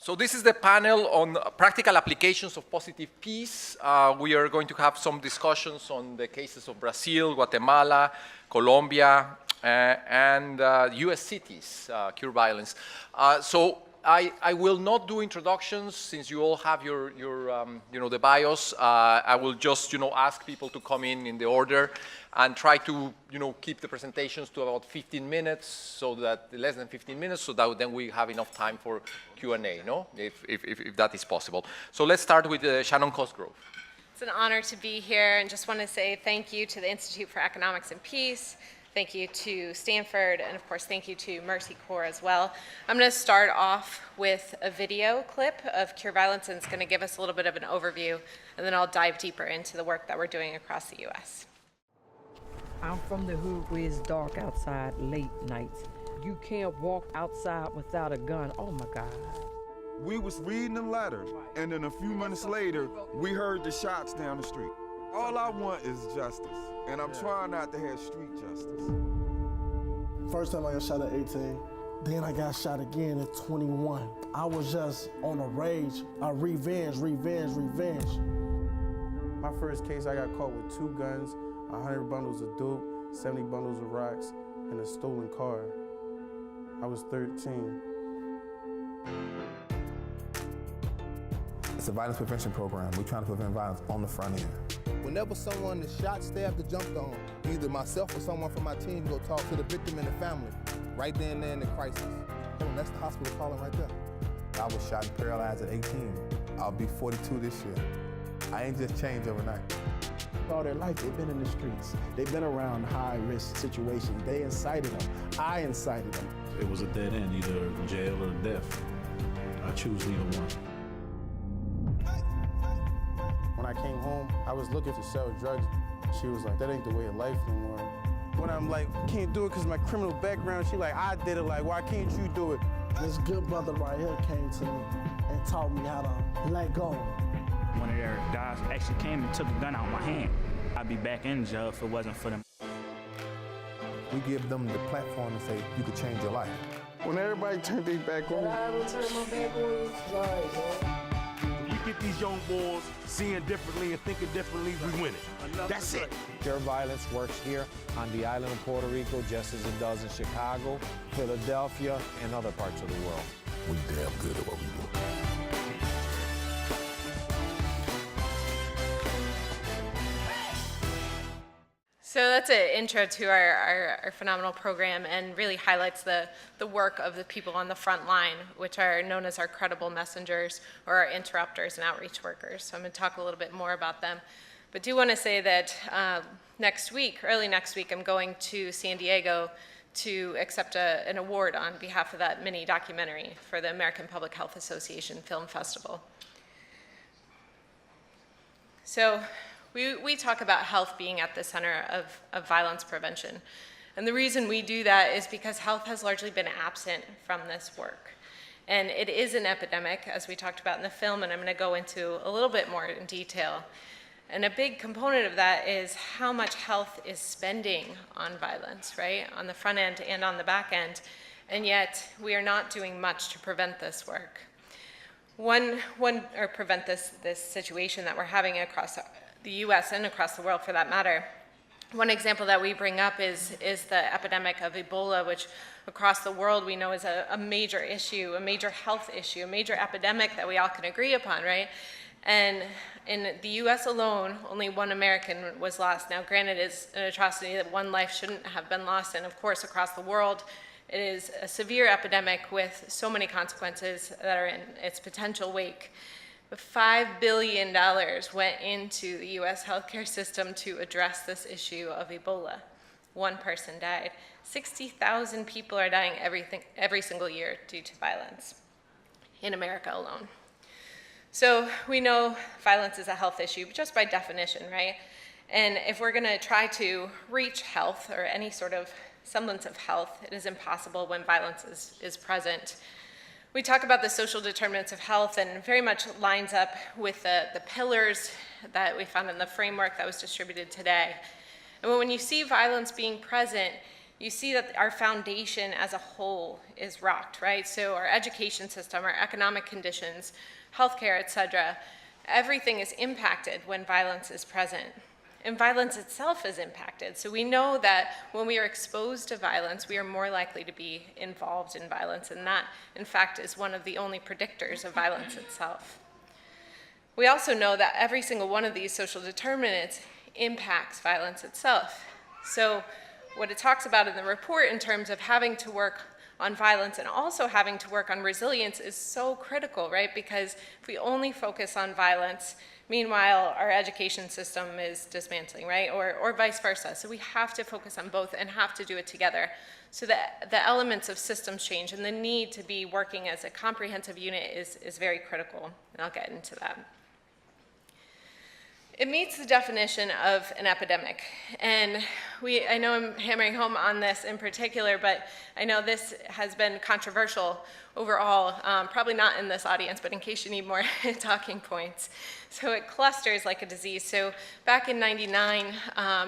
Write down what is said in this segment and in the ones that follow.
So this is the panel on practical applications of positive peace. We are going to have some discussions on the cases of Brazil, Guatemala, Colombia, and US cities, cure violence. So I will not do introductions since you all have your the bios. I will just, ask people to come in the order and try to, keep the presentations to about 15 minutes, so that less than 15 minutes, so that then we have enough time for Q&A, if that is possible. So let's start with Shannon Cosgrove. It's an honor to be here, and just want to say thank you to the Institute for Economics and Peace. Thank you to Stanford, and of course, thank you to Mercy Corps as well. I'm going to start off with a video clip of Cure Violence, and it's going to give us a little bit of an overview, and then I'll dive deeper into the work that we're doing across the U.S. I'm from the hood where it's dark outside late nights. You can't walk outside without a gun. Oh my God. We was reading the letter, and then a few minutes later, we heard the shots down the street. All I want is justice, and I'm trying not to have street justice. First time I got shot at 18, then I got shot again at 21. I was just on a rage, a revenge. My first case, I got caught with 2 guns, 100 bundles of dope, 70 bundles of rocks, and a stolen car. I was 13. It's a violence prevention program. We're trying to prevent violence on the front end. Whenever someone is shot, stabbed, or jumped on, either myself or someone from my team go talk to the victim and the family, right then and there in the crisis. That's the hospital calling right there. I was shot and paralyzed at 18. I'll be 42 this year. I ain't just changed overnight. All their life, they've been in the streets. They've been around high-risk situations. They incited them. I incited them. It was a dead end, either jail or death. I choose neither one. When I came home, I was looking to sell drugs. She was like, that ain't the way of life anymore. When I'm like, can't do it because of my criminal background, she like, I did it, like, why can't you do it? This good brother right here came to me and taught me how to let go. One of their guys actually came and took a gun out of my hand. I'd be back in jail if it wasn't for them. We give them the platform to say, you could change your life. When everybody turned their back on me. I will turn my back on you. Sorry, we get these young boys seeing differently and thinking differently, we win it. That's it. Cure Violence works here on the island of Puerto Rico just as it does in Chicago, Philadelphia, and other parts of the world. We damn good at what we do. So that's an intro to our phenomenal program, and really highlights the work of the people on the front line, which are known as our credible messengers, or our interrupters and outreach workers. So I'm going to talk a little bit more about them. But do want to say that early next week, I'm going to San Diego to accept an award on behalf of that mini documentary for the American Public Health Association Film Festival. So we talk about health being at the center of violence prevention. And the reason we do that is because health has largely been absent from this work. And it is an epidemic, as we talked about in the film, and I'm going to go into a little bit more in detail. And a big component of that is how much health is spending on violence, right? On the front end and on the back end. And yet, we are not doing much to prevent this work. Prevent this situation that we're having across the US and across the world for that matter. One example that we bring up is the epidemic of Ebola, which across the world we know is a major issue, a major health issue, a major epidemic that we all can agree upon, right? And in the US alone, only 1 American was lost. Now granted, it's an atrocity that 1 life shouldn't have been lost, and of course across the world, it is a severe epidemic with so many consequences that are in its potential wake. But $5 billion went into the US healthcare system to address this issue of Ebola. 1 person died. 60,000 people are dying every single year due to violence in America alone. So we know violence is a health issue, just by definition, right? And if we're gonna try to reach health or any sort of semblance of health, it is impossible when violence is present. We talk about the social determinants of health, and very much lines up with the pillars that we found in the framework that was distributed today. And when you see violence being present, you see that our foundation as a whole is rocked, right? So our education system, our economic conditions, healthcare, et cetera, everything is impacted when violence is present. And violence itself is impacted. So we know that when we are exposed to violence, we are more likely to be involved in violence, and that, in fact, is one of the only predictors of violence itself. We also know that every single one of these social determinants impacts violence itself. So what it talks about in the report in terms of having to work on violence and also having to work on resilience is so critical, right? Because if we only focus on violence, meanwhile, our education system is dismantling, right? Or vice versa. So we have to focus on both and have to do it together. So that the elements of systems change and the need to be working as a comprehensive unit is very critical, and I'll get into that. It meets the definition of an epidemic, and I know I'm hammering home on this in particular, but I know this has been controversial overall, probably not in this audience, but in case you need more talking points. So it clusters like a disease. So back in '99,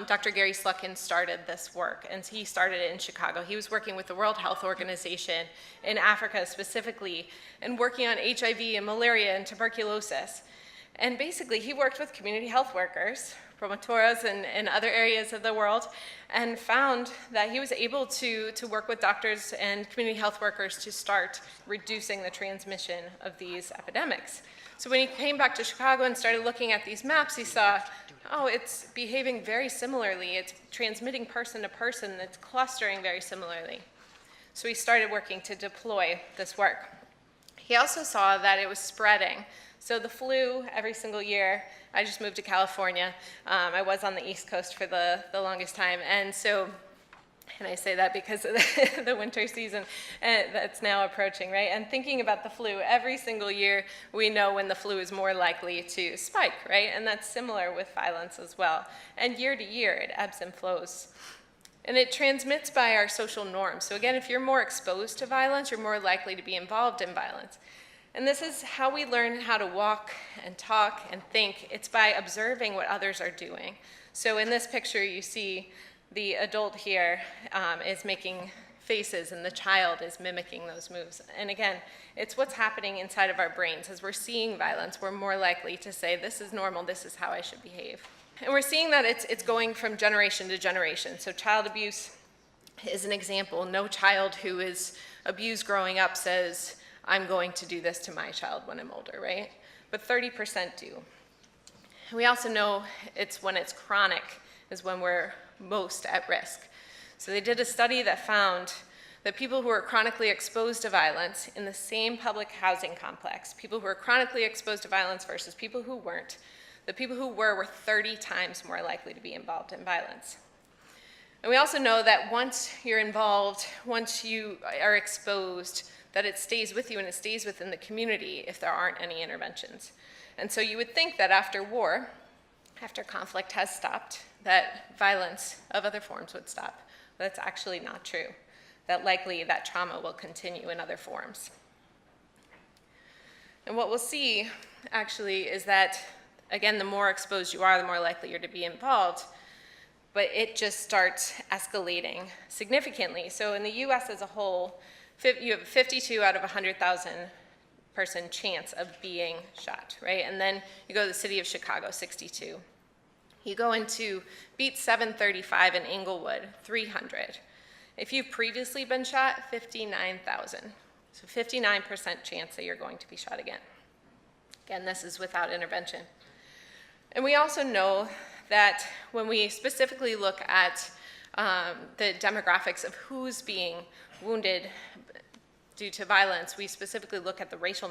Dr. Gary Slutkin started this work, and he started it in Chicago. He was working with the World Health Organization in Africa specifically, and working on HIV and malaria and tuberculosis. And basically, he worked with community health workers, promotoras, and other areas of the world, and found that he was able to work with doctors and community health workers to start reducing the transmission of these epidemics. So when he came back to Chicago and started looking at these maps, he saw, oh, it's behaving very similarly. It's transmitting person to person. It's clustering very similarly. So he started working to deploy this work. He also saw that it was spreading. So the flu, every single year, I just moved to California. I was on the East Coast for the longest time. And so, and I say that because of the winter season that's now approaching, right? And thinking about the flu, every single year, we know when the flu is more likely to spike, right? And that's similar with violence as well. And year to year, it ebbs and flows. And it transmits by our social norms. So again, if you're more exposed to violence, you're more likely to be involved in violence. And this is how we learn how to walk and talk and think. It's by observing what others are doing. So in this picture, you see the adult here is making faces, and the child is mimicking those moves. And again, it's what's happening inside of our brains. As we're seeing violence, we're more likely to say, this is normal, this is how I should behave. And we're seeing that it's going from generation to generation. So child abuse is an example. No child who is abused growing up says, I'm going to do this to my child when I'm older, right? But 30% do. And we also know it's when it's chronic is when we're most at risk. So they did a study that found that people who are chronically exposed to violence in the same public housing complex, people who are chronically exposed to violence versus people who weren't, the people who were 30 times more likely to be involved in violence. And we also know that once you're involved, once you are exposed, that it stays with you and it stays within the community if there aren't any interventions. And so you would think that after war, after conflict has stopped, that violence of other forms would stop. But that's actually not true. That likely that trauma will continue in other forms. And what we'll see actually is that, again, the more exposed you are, the more likely you're to be involved, but it just starts escalating significantly. So in the US as a whole, you have a 52 out of 100,000 person chance of being shot, right? And then you go to the city of Chicago, 62. You go into Beat 735 in Inglewood, 300. If you've previously been shot, 59,000. So 59% chance that you're going to be shot again. Again, this is without intervention. And we also know that when we specifically look at the demographics of who's being wounded due to violence, we specifically look at the racial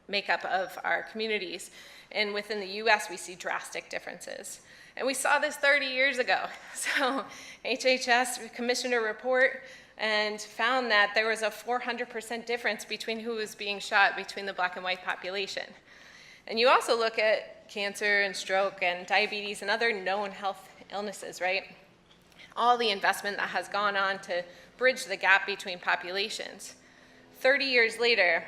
makeup of our communities. And within the US, we see drastic differences. And we saw this 30 years ago. So HHS commissioned a report and found that there was a 400% difference between who was being shot between the black and white population. And you also look at cancer and stroke and diabetes and other known health illnesses, right? All the investment that has gone on to bridge the gap between populations. 30 years later,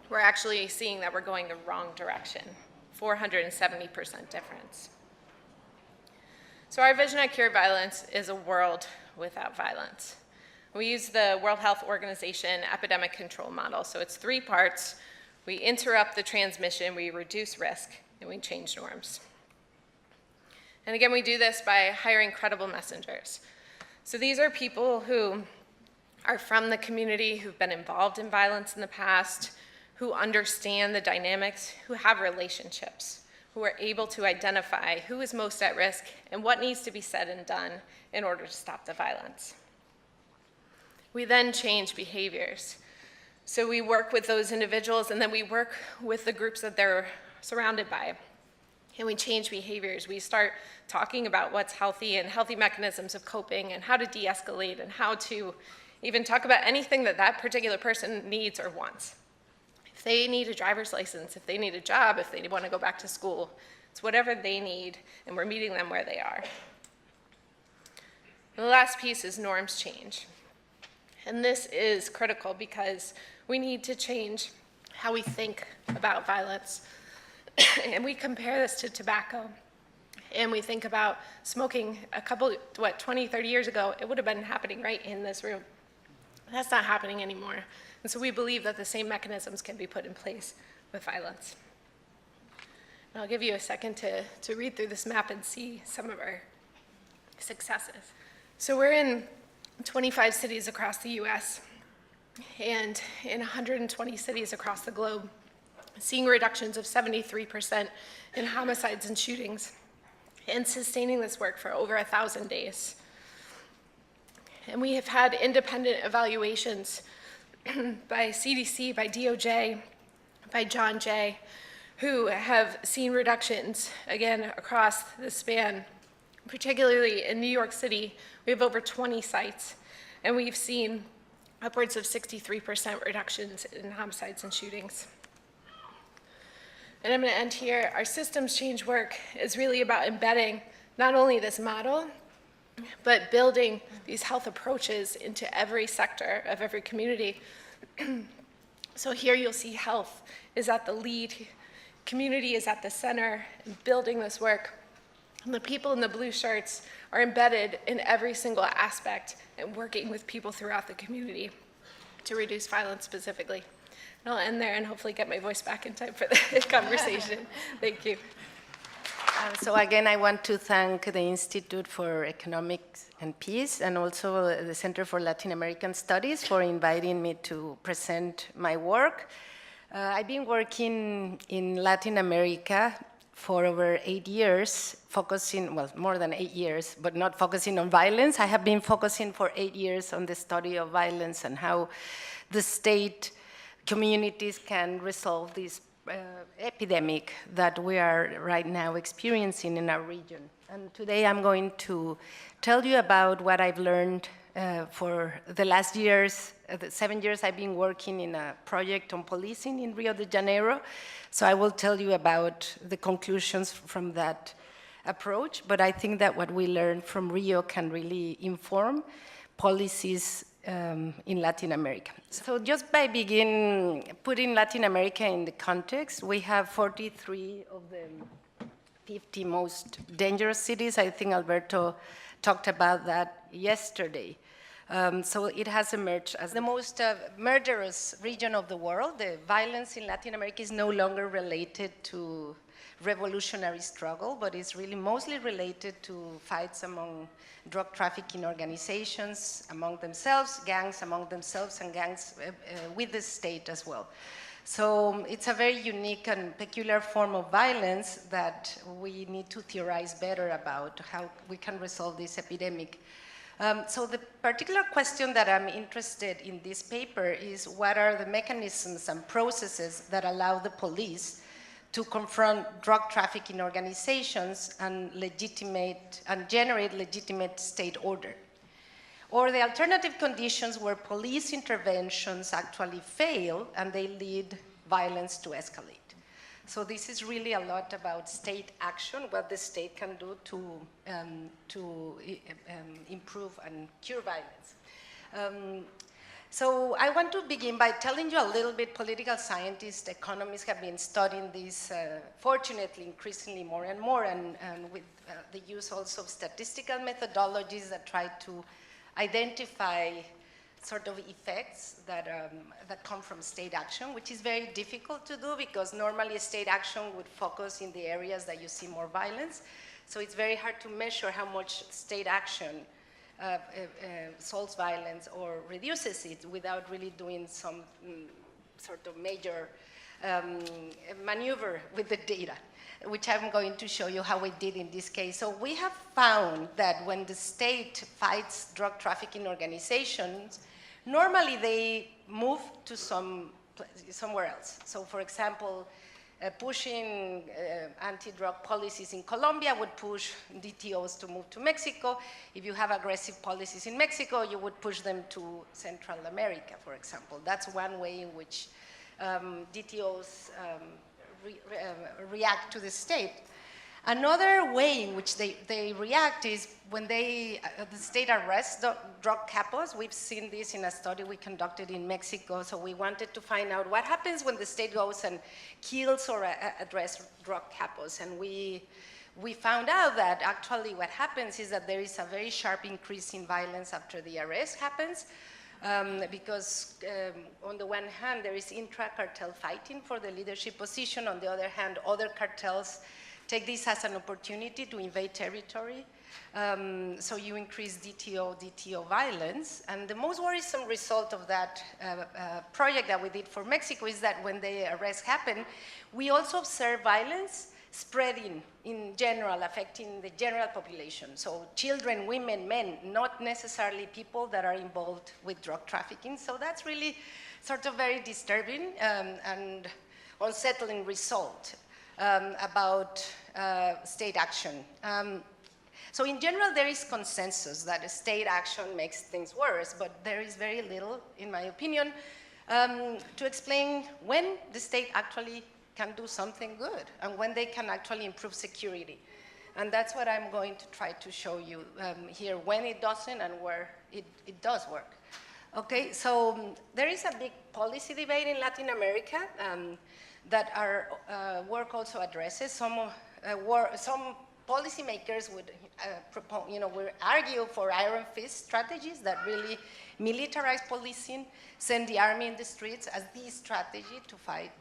we're actually seeing that we're going the wrong direction, 470% difference. So our vision at Cure Violence is a world without violence. We use the World Health Organization epidemic control model. So it's 3 parts. We interrupt the transmission, we reduce risk, and we change norms. And again, we do this by hiring credible messengers. So these are people who are from the community, who've been involved in violence in the past, who understand the dynamics, who have relationships, who are able to identify who is most at risk and what needs to be said and done in order to stop the violence. We then change behaviors. So we work with those individuals, and then we work with the groups that they're surrounded by. And we change behaviors. We start talking about what's healthy and healthy mechanisms of coping and how to de-escalate and how to even talk about anything that that particular person needs or wants. If they need a driver's license, if they need a job, if they want to go back to school, it's whatever they need, and we're meeting them where they are. And the last piece is norms change. And this is critical because we need to change how we think about violence. And we compare this to tobacco. And we think about smoking 20, 30 years ago, it would have been happening right in this room. That's not happening anymore. And so we believe that the same mechanisms can be put in place with violence. And I'll give you a second to read through this map and see some of our successes. So we're in 25 cities across the US and in 120 cities across the globe, seeing reductions of 73% in homicides and shootings, and sustaining this work for over 1,000 days. And we have had independent evaluations by CDC, by DOJ, by John Jay, who have seen reductions, again, across the span. Particularly in New York City, we have over 20 sites, and we've seen upwards of 63% reductions in homicides and shootings. And I'm going to end here. Our systems change work is really about embedding not only this model, but building these health approaches into every sector of every community. So here you'll see health is at the lead, community is at the center, and building this work. And the people in the blue shirts are embedded in every single aspect and working with people throughout the community to reduce violence specifically. And I'll end there and hopefully get my voice back in time for the conversation. Thank you. So again, I want to thank the Institute for Economics and Peace and also the Center for Latin American Studies for inviting me to present my work. I've been working in Latin America for over 8 years, focusing, well, more than 8 years, but not focusing on violence. I have been focusing for 8 years on the study of violence and how the state communities can resolve this epidemic that we are right now experiencing in our region. And today I'm going to tell you about what I've learned for the last years, the 7 years I've been working in a project on policing in Rio de Janeiro. So I will tell you about the conclusions from that approach, but I think that what we learned from Rio can really inform policies in Latin America. So just by putting Latin America in the context, we have 43 of the 50 most dangerous cities. I think Alberto talked about that yesterday. So it has emerged as the most murderous region of the world. The violence in Latin America is no longer related to revolutionary struggle, but it's really mostly related to fights among drug trafficking organizations among themselves, gangs among themselves, and gangs with the state as well. So it's a very unique and peculiar form of violence that we need to theorize better about how we can resolve this epidemic. So the particular question that I'm interested in this paper is what are the mechanisms and processes that allow the police to confront drug trafficking organizations and generate legitimate state order? Or the alternative conditions where police interventions actually fail and they lead violence to escalate. So this is really a lot about state action, what the state can do to improve and cure violence. So I want to begin by telling you a little bit. Political scientists, economists have been studying this, fortunately, increasingly more and more, and with the use also of statistical methodologies that try to identify sort of effects that come from state action, which is very difficult to do because normally state action would focus in the areas that you see more violence. So it's very hard to measure how much state action solves violence or reduces it without really doing some sort of major maneuver with the data, which I'm going to show you how we did in this case. So we have found that when the state fights drug trafficking organizations, normally they move to somewhere else. So for example, pushing anti-drug policies in Colombia would push DTOs to move to Mexico. If you have aggressive policies in Mexico, you would push them to Central America, for example. That's one way in which DTOs react to the state. Another way in which they react is when the state arrests drug capos. We've seen this in a study we conducted in Mexico, so we wanted to find out what happens when the state goes and kills or arrests drug capos. And we found out that actually what happens is that there is a very sharp increase in violence after the arrest happens. Because on the one hand, there is intra-cartel fighting for the leadership position. On the other hand, other cartels take this as an opportunity to invade territory. So you increase DTO violence. And the most worrisome result of that project that we did for Mexico is that when the arrests happen, we also observe violence spreading in general, affecting the general population. So children, women, men, not necessarily people that are involved with drug trafficking. So that's really sort of very disturbing and unsettling result about state action. So in general, there is consensus that state action makes things worse, but there is very little, in my opinion, to explain when the state actually can do something good and when they can actually improve security. And that's what I'm going to try to show you here, when it doesn't and where it does work. Okay, so there is a big policy debate in Latin America that our work also addresses. Some policymakers would would argue for iron fist strategies that really militarize policing, send the army in the streets as the strategy to fight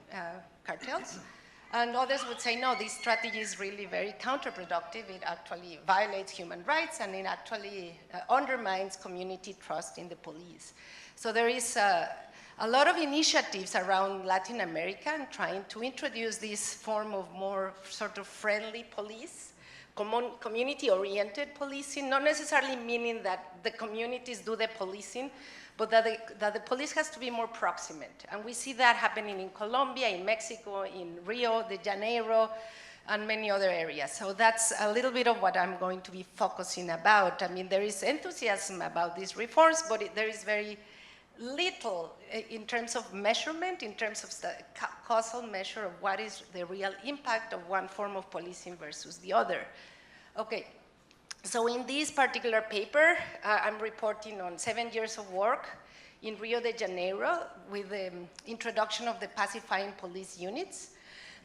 cartels. And others would say, no, this strategy is really very counterproductive. It actually violates human rights and it actually undermines community trust in the police. So there is a lot of initiatives around Latin America and trying to introduce this form of more sort of friendly police, community-oriented policing, not necessarily meaning that the communities do the policing, but that the police has to be more proximate. And we see that happening in Colombia, in Mexico, in Rio de Janeiro, and many other areas. So that's a little bit of what I'm going to be focusing about. I mean, there is enthusiasm about these reforms, but there is very little in terms of measurement, in terms of the causal measure of what is the real impact of one form of policing versus the other. Okay. So in this particular paper, I'm reporting on 7 years of work in Rio de Janeiro with the introduction of the pacifying police units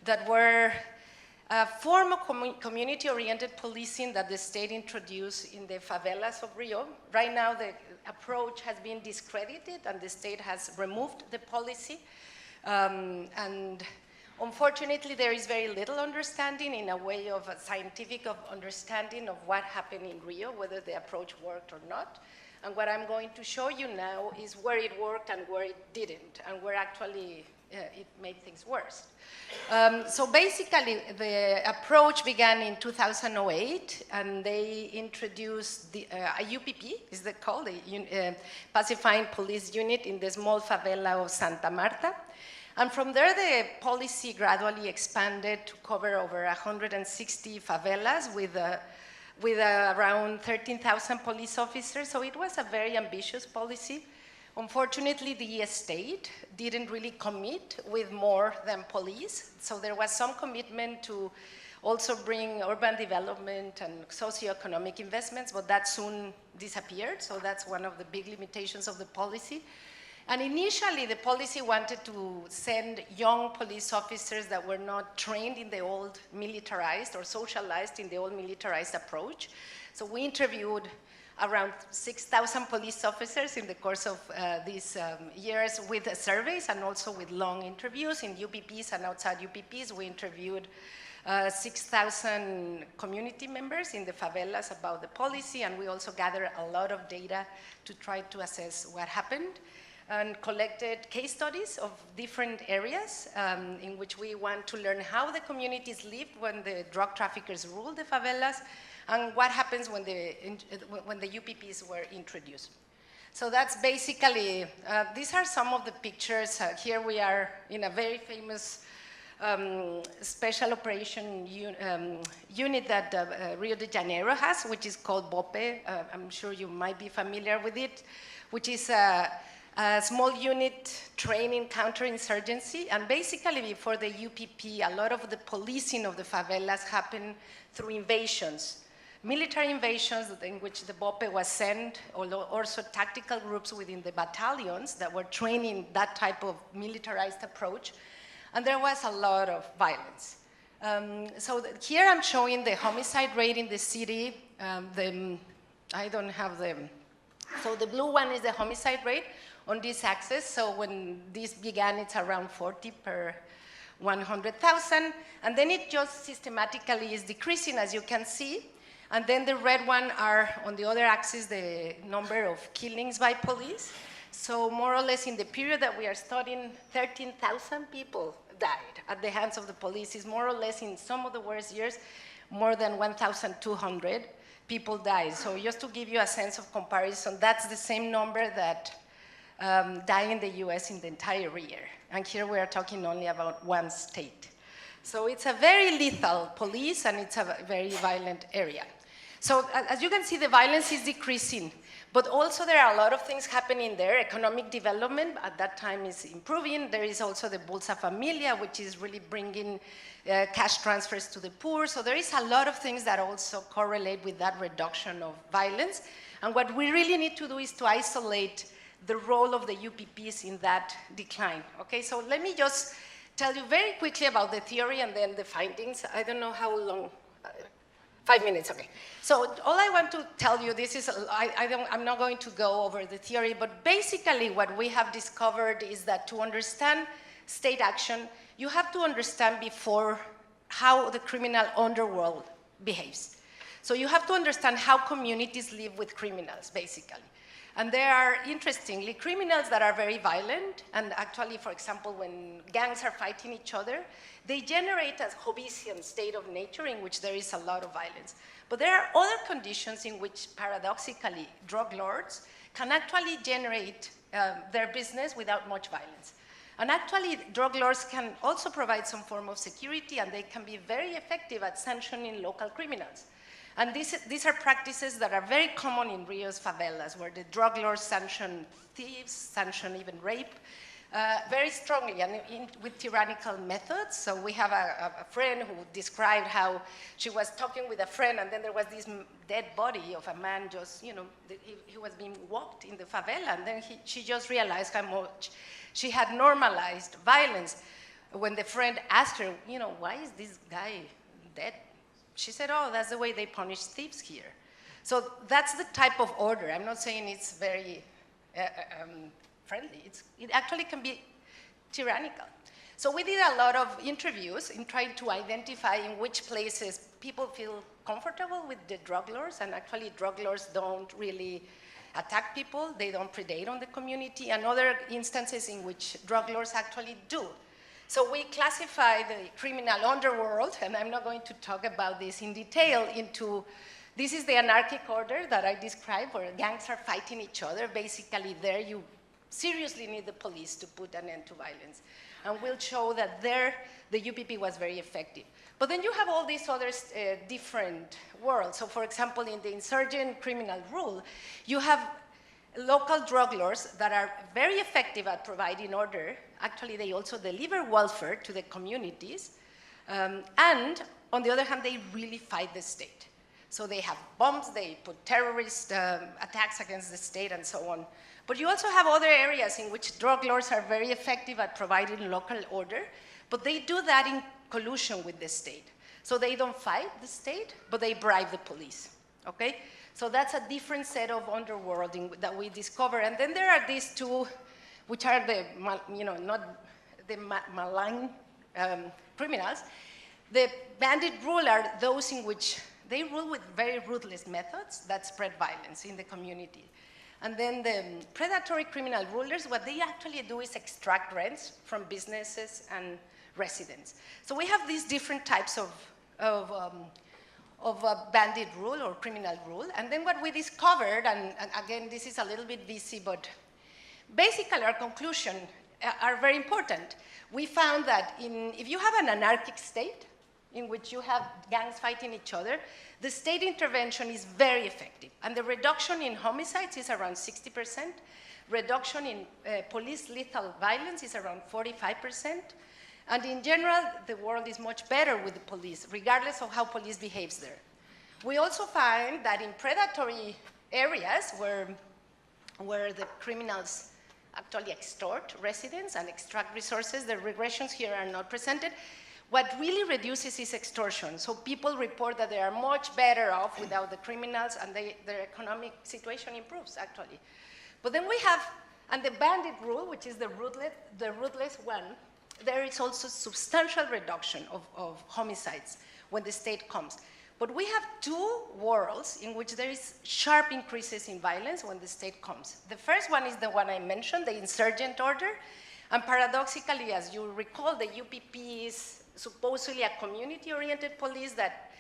that were a form of community-oriented policing that the state introduced in the favelas of Rio. Right now, the approach has been discredited and the state has removed the policy. And unfortunately, there is very little understanding in a way of a scientific understanding of what happened in Rio, whether the approach worked or not. And what I'm going to show you now is where it worked and where it didn't, and where actually it made things worse. So basically, the approach began in 2008, and they introduced a UPP, is that called, the Pacifying Police Unit in the small favela of Santa Marta. And from there, the policy gradually expanded to cover over 160 favelas with around 13,000 police officers. So it was a very ambitious policy. Unfortunately, the state didn't really commit with more than police. So there was some commitment to also bring urban development and socioeconomic investments, but that soon disappeared. So that's one of the big limitations of the policy. And initially, the policy wanted to send young police officers that were not trained in the old militarized or socialized in the old militarized approach. So we interviewed around 6,000 police officers in the course of these years with surveys and also with long interviews in UPPs and outside UPPs. We interviewed 6,000 community members in the favelas about the policy, and we also gathered a lot of data to try to assess what happened, and collected case studies of different areas in which we want to learn how the communities lived when the drug traffickers ruled the favelas, and what happens when the UPPs were introduced. So that's basically, these are some of the pictures. Here we are in a very famous special operation unit that Rio de Janeiro has, which is called BOPE. I'm sure you might be familiar with it, which is a small unit training counterinsurgency. And basically before the UPP, a lot of the policing of the favelas happened through invasions. Military invasions in which the BOPE was sent, although also tactical groups within the battalions that were training that type of militarized approach. And there was a lot of violence. Here I'm showing the homicide rate in the city. I don't have them. So the blue one is the homicide rate on this axis. So when this began, it's around 40 per 100,000. And then it just systematically is decreasing, as you can see. And then the red one are, on the other axis, the number of killings by police. So more or less in the period that we are studying, 13,000 people died at the hands of the police. It's more or less in some of the worst years, more than 1,200 people died. So just to give you a sense of comparison, that's the same number that die in the US in the entire year. And here we are talking only about one state. So it's a very lethal police, and it's a very violent area. So as you can see, the violence is decreasing, but also there are a lot of things happening there. Economic development at that time is improving. There is also the Bolsa Familia, which is really bringing cash transfers to the poor. So there is a lot of things that also correlate with that reduction of violence. And what we really need to do is to isolate the role of the UPPs in that decline. Okay, so let me just tell you very quickly about the theory and then the findings. I don't know how long. 5 minutes, okay. So all I want to tell you, this is, I'm not going to go over the theory, but basically what we have discovered is that to understand state action, you have to understand before how the criminal underworld behaves. So you have to understand how communities live with criminals, basically. And there are, interestingly, criminals that are very violent, and actually, for example, when gangs are fighting each other, they generate a Hobbesian state of nature in which there is a lot of violence. But there are other conditions in which, paradoxically, drug lords can actually generate their business without much violence. And actually, drug lords can also provide some form of security, and they can be very effective at sanctioning local criminals. And these are practices that are very common in Rio's favelas, where the drug lords sanction thieves, sanction even rape, very strongly, and with tyrannical methods. So we have a friend who described how she was talking with a friend, and then there was this dead body of a man just, he was being walked in the favela, and then she just realized how much she had normalized violence. When the friend asked her, why is this guy dead? She said, oh, that's the way they punish thieves here. So that's the type of order. I'm not saying it's very friendly. It actually can be tyrannical. So we did a lot of interviews in trying to identify in which places people feel comfortable with the drug lords, and actually drug lords don't really attack people. They don't predate on the community, and other instances in which drug lords actually do. So we classify the criminal underworld, and I'm not going to talk about this in detail, into, this is the anarchic order that I described, where gangs are fighting each other. Basically there you seriously need the police to put an end to violence. And we'll show that there the UPP was very effective. But then you have all these other different worlds. So for example, in the insurgent criminal rule, you have local drug lords that are very effective at providing order. Actually, they also deliver welfare to the communities. And on the other hand, they really fight the state. So they have bombs, they put terrorist attacks against the state and so on. But you also have other areas in which drug lords are very effective at providing local order, but they do that in collusion with the state. So they don't fight the state, but they bribe the police, okay? So that's a different set of underworlding that we discover. And then there are these two, which are the, not the malign criminals. The bandit rule are those in which they rule with very ruthless methods that spread violence in the community. And then the predatory criminal rulers, what they actually do is extract rents from businesses and residents. So we have these different types of bandit rule or criminal rule. And then what we discovered, and again, this is a little bit busy, but basically our conclusion are very important. We found that if you have an anarchic state in which you have gangs fighting each other, the state intervention is very effective. And the reduction in homicides is around 60%. Reduction in police lethal violence is around 45%. And in general, the world is much better with the police, regardless of how police behaves there. We also find that in predatory areas where the criminals actually extort residents and extract resources, the regressions here are not presented. What really reduces is extortion. So people report that they are much better off without the criminals, and their economic situation improves, actually. But then we have, and the bandit rule, which is the ruthless one, there is also substantial reduction of homicides when the state comes. But we have two worlds in which there is sharp increases in violence when the state comes. The first one is the one I mentioned, the insurgent order. And paradoxically, as you recall, the UPP is supposedly a community-oriented police that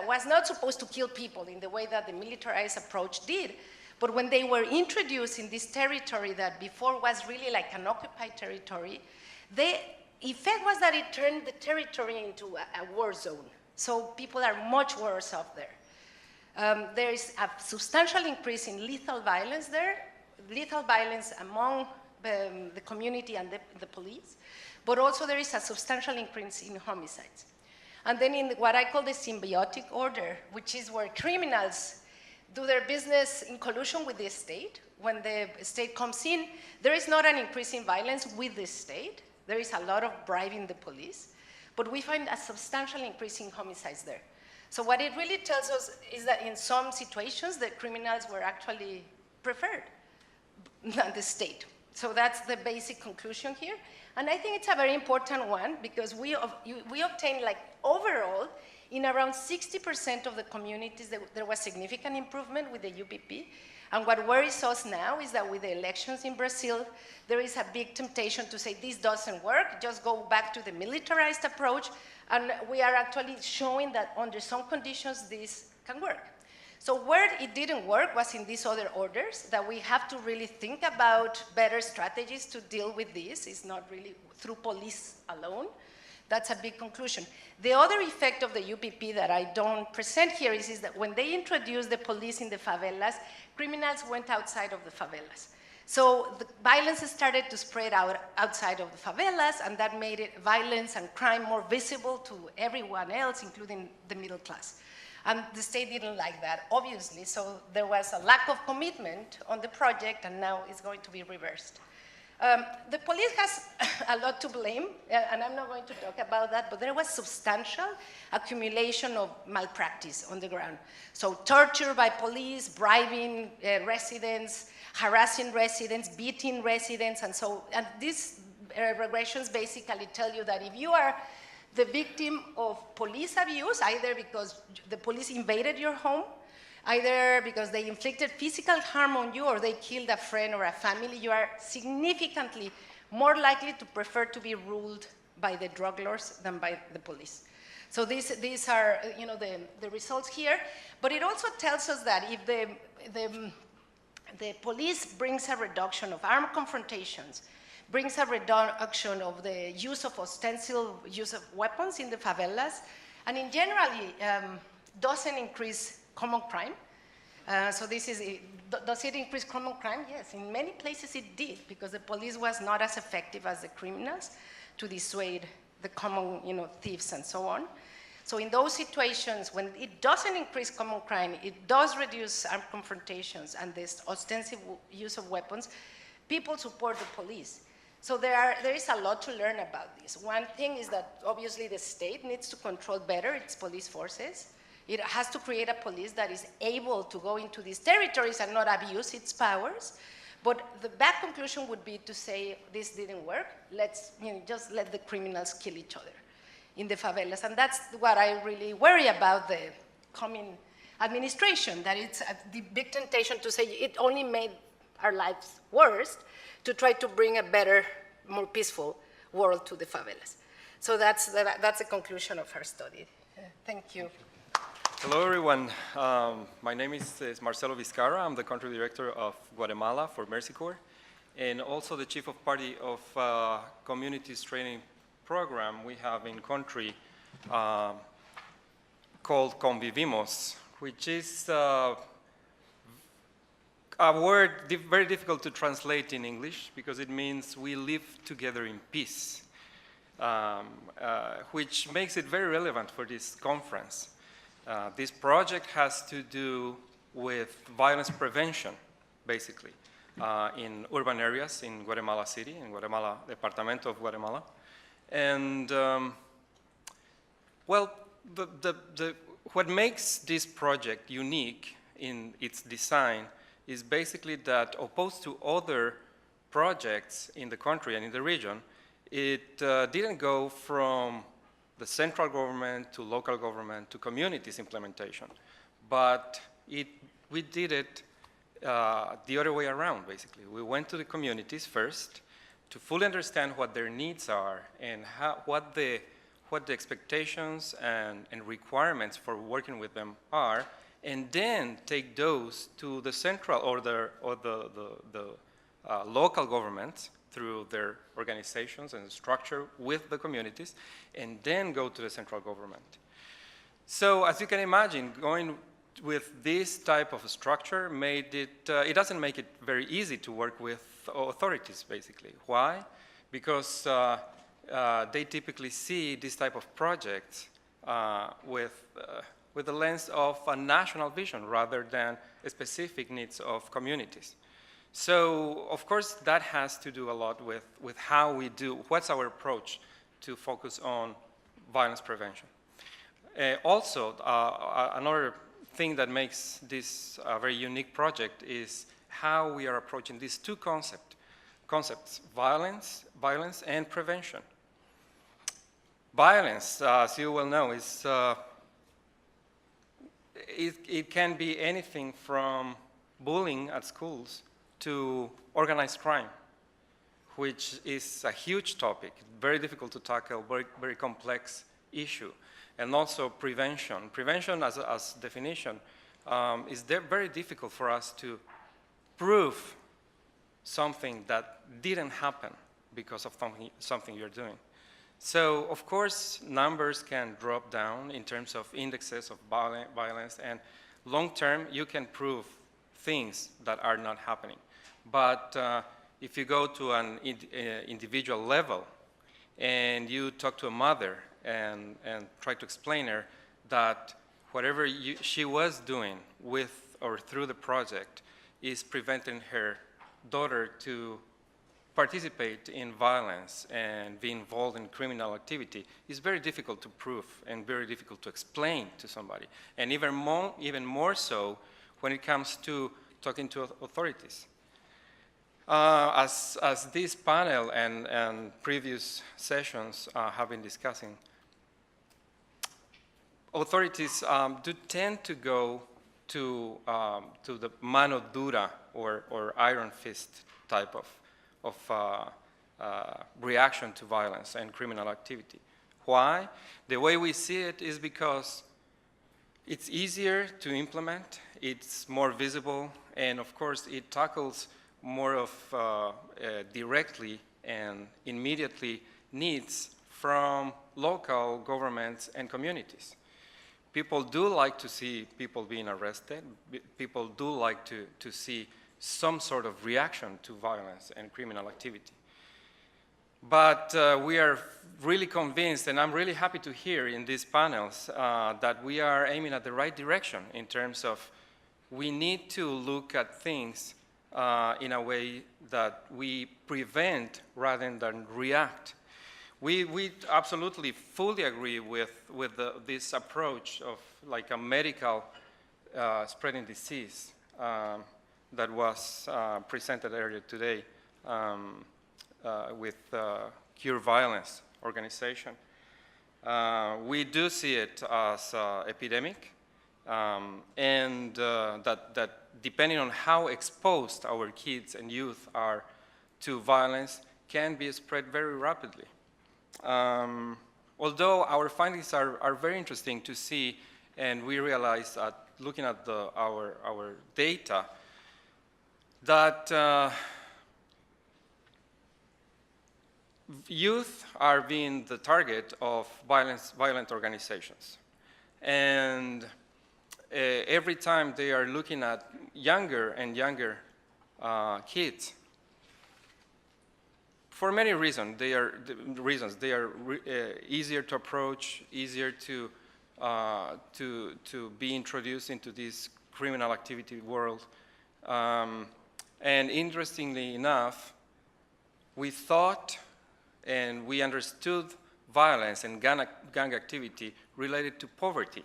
was not supposed to kill people in the way that the militarized approach did. But when they were introduced in this territory that before was really like an occupied territory, the effect was that it turned the territory into a war zone. So people are much worse off there. There is a substantial increase in lethal violence there, lethal violence among the community and the police, but also there is a substantial increase in homicides. And then in what I call the symbiotic order, which is where criminals do their business in collusion with the state. When the state comes in, there is not an increase in violence with the state. There is a lot of bribing the police, but we find a substantial increase in homicides there. So what it really tells us is that in some situations, the criminals were actually preferred than the state. So that's the basic conclusion here. And I think it's a very important one because we obtained, like, overall, in around 60% of the communities, there was significant improvement with the UPP. And what worries us now is that with the elections in Brazil, there is a big temptation to say this doesn't work, just go back to the militarized approach. And we are actually showing that under some conditions, this can work. So where it didn't work was in these other orders, that we have to really think about better strategies to deal with this. It's not really through police alone. That's a big conclusion. The other effect of the UPP that I don't present here is that when they introduced the police in the favelas, criminals went outside of the favelas. So the violence started to spread out outside of the favelas, and that made it violence and crime more visible to everyone else, including the middle class. And the state didn't like that, obviously, so there was a lack of commitment on the project, and now it's going to be reversed. The police has a lot to blame, and I'm not going to talk about that, but there was substantial accumulation of malpractice on the ground. So torture by police, bribing residents, harassing residents, beating residents, and these regressions basically tell you that if you are the victim of police abuse, either because the police invaded your home, either because they inflicted physical harm on you or they killed a friend or a family, you are significantly more likely to prefer to be ruled by the drug lords than by the police. So these are the results here, but it also tells us that if the police brings a reduction of armed confrontations, brings a reduction of the use of ostensible use of weapons in the favelas, and in general doesn't increase common crime. So this is, does it increase common crime? Yes, in many places it did, because the police was not as effective as the criminals to dissuade the common thieves and so on. So in those situations, when it doesn't increase common crime, it does reduce armed confrontations and this ostensible use of weapons, people support the police. So there is a lot to learn about this. One thing is that obviously the state needs to control better its police forces. It has to create a police that is able to go into these territories and not abuse its powers. But the bad conclusion would be to say, this didn't work, let's just let the criminals kill each other in the favelas. And that's what I really worry about the coming administration, that it's the big temptation to say it only made our lives worse, to try to bring a better, more peaceful world to the favelas. So that's the conclusion of her study. Thank you. Hello, everyone. My name is Marcelo Vizcarra. I'm the country director of Guatemala for Mercy Corps, and also the chief of party of communities training program we have in country called Convivimos, which is a word very difficult to translate in English because it means we live together in peace, which makes it very relevant for this conference. This project has to do with violence prevention, basically, in urban areas in Guatemala City, in Guatemala, Departamento of Guatemala. And, well, what makes this project unique in its design is basically that, opposed to other projects in the country and in the region, it didn't go from the central government to local government to communities implementation. But we did it the other way around, basically. We went to the communities first to fully understand what their needs are and what the expectations and requirements for working with them are, and then take those to the central or the local governments through their organizations and structure with the communities, and then go to the central government. So as you can imagine, going with this type of structure made it, it doesn't make it very easy to work with authorities, basically. Why? Because they typically see this type of projects with the lens of a national vision rather than specific needs of communities. So, of course, that has to do a lot with how we do, what's our approach to focus on violence prevention. Also, another thing that makes this a very unique project is how we are approaching these two concepts, violence and prevention. Violence, as you well know, is it can be anything from bullying at schools to organized crime, which is a huge topic, very difficult to tackle, very complex issue. And also prevention. Prevention as definition is very difficult for us to prove something that didn't happen because of something you're doing. So, of course, numbers can drop down in terms of indexes of violence, and long term, you can prove things that are not happening. But if you go to an individual level and you talk to a mother and try to explain her that whatever she was doing with or through the project is preventing her daughter to participate in violence and be involved in criminal activity, is very difficult to prove and very difficult to explain to somebody. And even more so when it comes to talking to authorities. As this panel and previous sessions have been discussing, authorities do tend to go to the mano dura or iron fist type of reaction to violence and criminal activity. Why? The way we see it is because it's easier to implement, it's more visible, and of course it tackles more of directly and immediately needs from local governments and communities. People do like to see people being arrested. People do like to see some sort of reaction to violence and criminal activity. But we are really convinced, and I'm really happy to hear in these panels, that we are aiming at the right direction in terms of we need to look at things in a way that we prevent rather than react. We absolutely fully agree with this approach of like a medical spreading disease that was presented earlier today with Cure Violence organization. We do see it as epidemic, and that depending on how exposed our kids and youth are to violence can be spread very rapidly. Although our findings are very interesting to see, and we realize that looking at our data, that youth are being the target of violent organizations. And every time they are looking at younger and younger kids, for many reasons, they are easier to approach, easier to be introduced into this criminal activity world. And interestingly enough, we thought and we understood violence and gang activity related to poverty.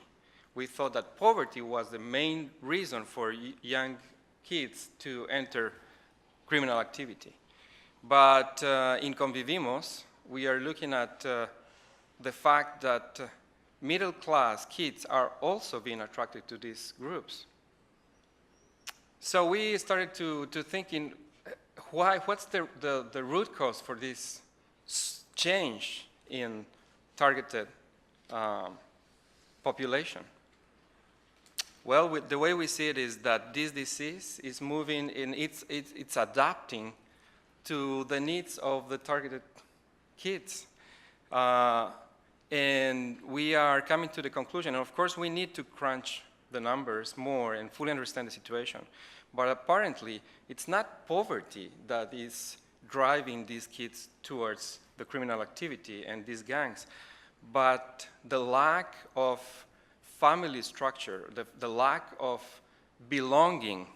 We thought that poverty was the main reason for young kids to enter criminal activity. But in Convivimos, we are looking at the fact that middle-class kids are also being attracted to these groups. So we started to thinking, what's the root cause for this change in targeted population? Well, the way we see it is that this disease is moving and it's adapting to the needs of the targeted kids. And we are coming to the conclusion, and of course we need to crunch the numbers more and fully understand the situation. But apparently, it's not poverty that is driving these kids towards the criminal activity and these gangs, but the lack of family structure, the lack of belonging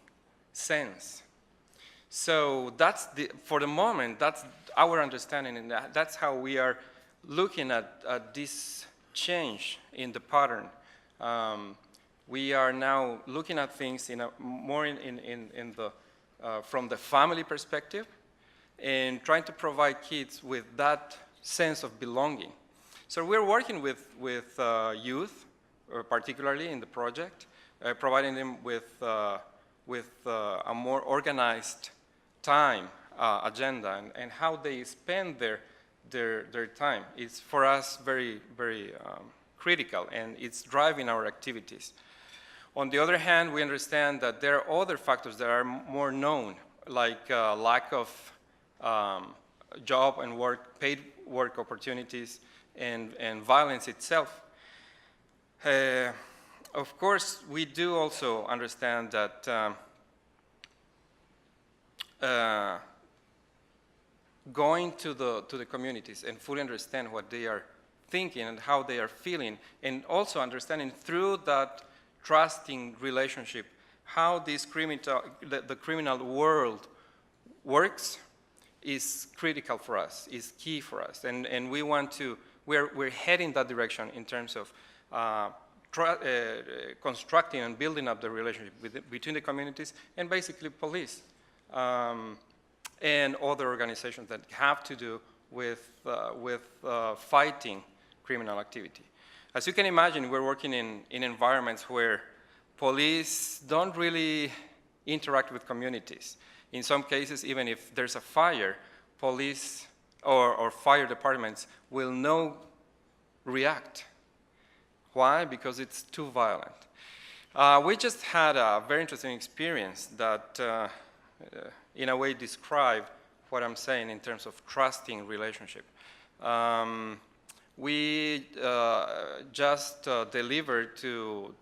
sense. So that's for the moment, that's our understanding, and that's how we are looking at this change in the pattern. We are now looking at things more from the family perspective and trying to provide kids with that sense of belonging. So we're working with youth, particularly in the project, providing them with a more organized time agenda and how they spend their time. It's for us very, very critical, and it's driving our activities. On the other hand, we understand that there are other factors that are more known, like lack of job and paid work opportunities, and violence itself. Of course, we do also understand that going to the communities and fully understand what they are thinking and how they are feeling, and also understanding through that trusting relationship how this the criminal world works is critical for us, is key for us, and we want to, we're heading that direction in terms of constructing and building up the relationship between the communities and basically police and other organizations that have to do with fighting criminal activity. As you can imagine, we're working in environments where police don't really interact with communities. In some cases, even if there's a fire, police or fire departments will not react. Why? Because it's too violent. We just had a very interesting experience that in a way describe what I'm saying in terms of trusting relationship. We just delivered to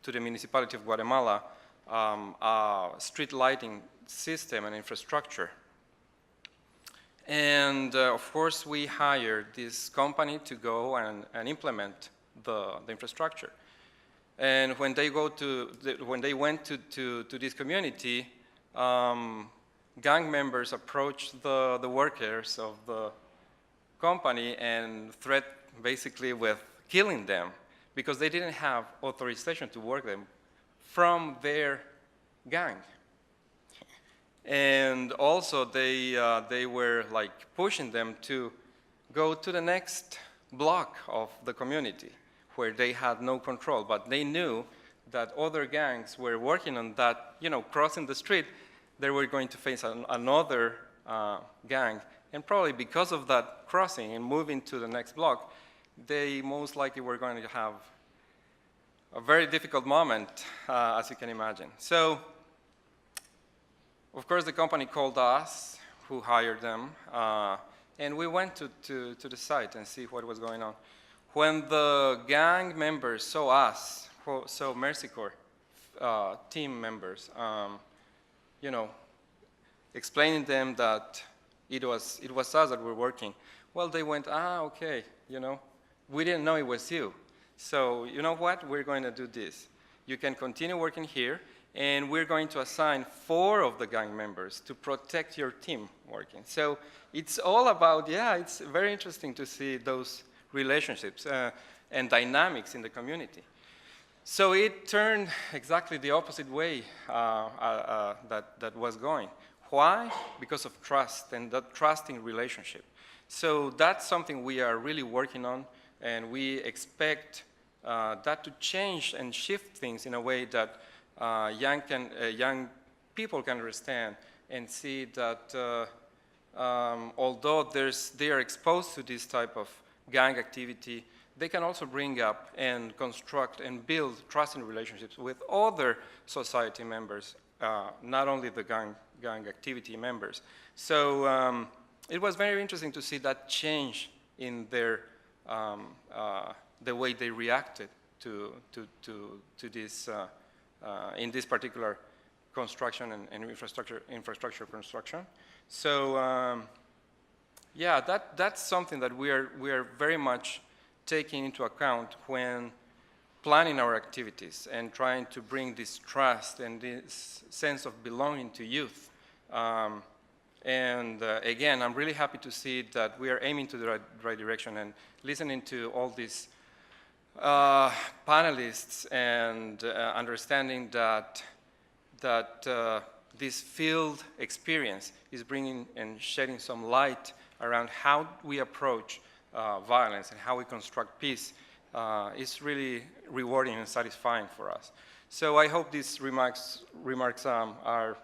the municipality of Guatemala a street lighting system and infrastructure. And of course, we hired this company to go and implement the infrastructure. And when they went to this community, gang members approached the workers of company and threat basically with killing them because they didn't have authorization to work them from their gang. And also they were like pushing them to go to the next block of the community where they had no control, but they knew that other gangs were working on that, crossing the street, they were going to face another gang. And probably because of that crossing and moving to the next block, they most likely were going to have a very difficult moment, as you can imagine. So, of course, the company called us, who hired them, and we went to the site and see what was going on. When the gang members saw us, saw Mercy Corps team members, explaining them that it was us that were working, well, they went, okay, we didn't know it was you. So, you know what, we're going to do this. You can continue working here, and we're going to assign 4 of the gang members to protect your team working. So it's all about, it's very interesting to see those relationships and dynamics in the community. So it turned exactly the opposite way that was going. Why? Because of trust and that trusting relationship. So that's something we are really working on, and we expect that to change and shift things in a way that young people can understand and see that although they are exposed to this type of gang activity, they can also bring up and construct and build trusting relationships with other society members, not only the gang activity members. So it was very interesting to see that change in their the way they reacted to this in this particular construction and infrastructure construction. So that's something that we are very much taking into account when planning our activities and trying to bring this trust and this sense of belonging to youth. Again, I'm really happy to see that we are aiming to the right direction, and listening to all these panelists and understanding that this field experience is bringing and shedding some light around how we approach violence and how we construct peace is really rewarding and satisfying for us. So I hope these remarks are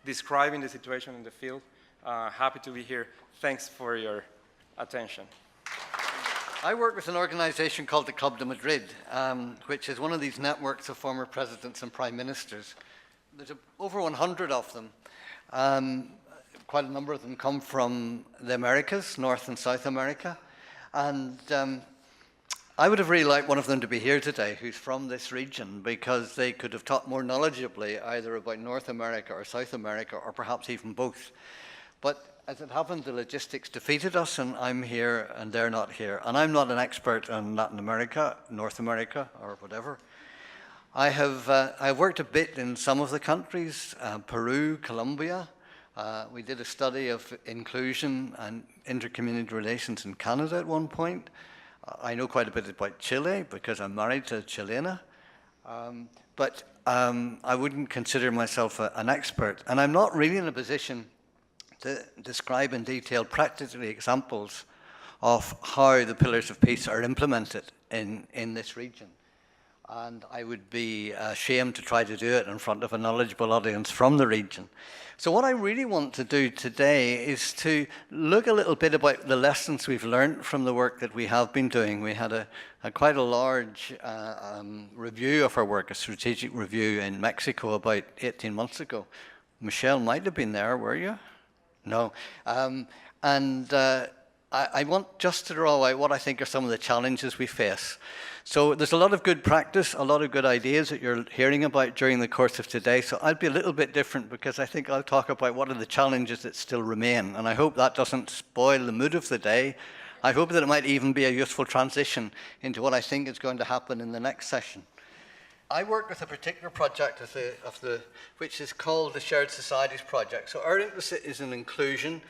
describing the situation in the field. Happy to be here. Thanks for your attention. I work with an organization called the Club de Madrid, which is one of these networks of former presidents and prime ministers. There's over 100 of them. Quite a number of them come from the Americas, North and South America. And I would have really liked one of them to be here today, who's from this region, because they could have talked more knowledgeably either about North America or South America, or perhaps even both. But as it happened, the logistics defeated us, and I'm here and they're not here. And I'm not an expert in Latin America, North America, or whatever. I've worked a bit in some of the countries, Peru, Colombia. We did a study of inclusion and intercommunity relations in Canada at one point. I know quite a bit about Chile because I'm married to a Chilena. But I wouldn't consider myself an expert. And I'm not really in a position to describe in detail practically examples of how the pillars of peace are implemented in this region. And I would be ashamed to try to do it in front of a knowledgeable audience from the region. So what I really want to do today is to look a little bit about the lessons we've learned from the work that we have been doing. We had a quite a large review of our work, a strategic review in Mexico about 18 months ago. Michelle might have been there, were you? No. I want just to draw out what I think are some of the challenges we face. So there's a lot of good practice, a lot of good ideas that you're hearing about during the course of today. So I'll be a little bit different because I think I'll talk about what are the challenges that still remain. And I hope that doesn't spoil the mood of the day. I hope that it might even be a useful transition into what I think is going to happen in the next session. I work with a particular project which is called the Shared Societies Project. So our emphasis is in inclusion.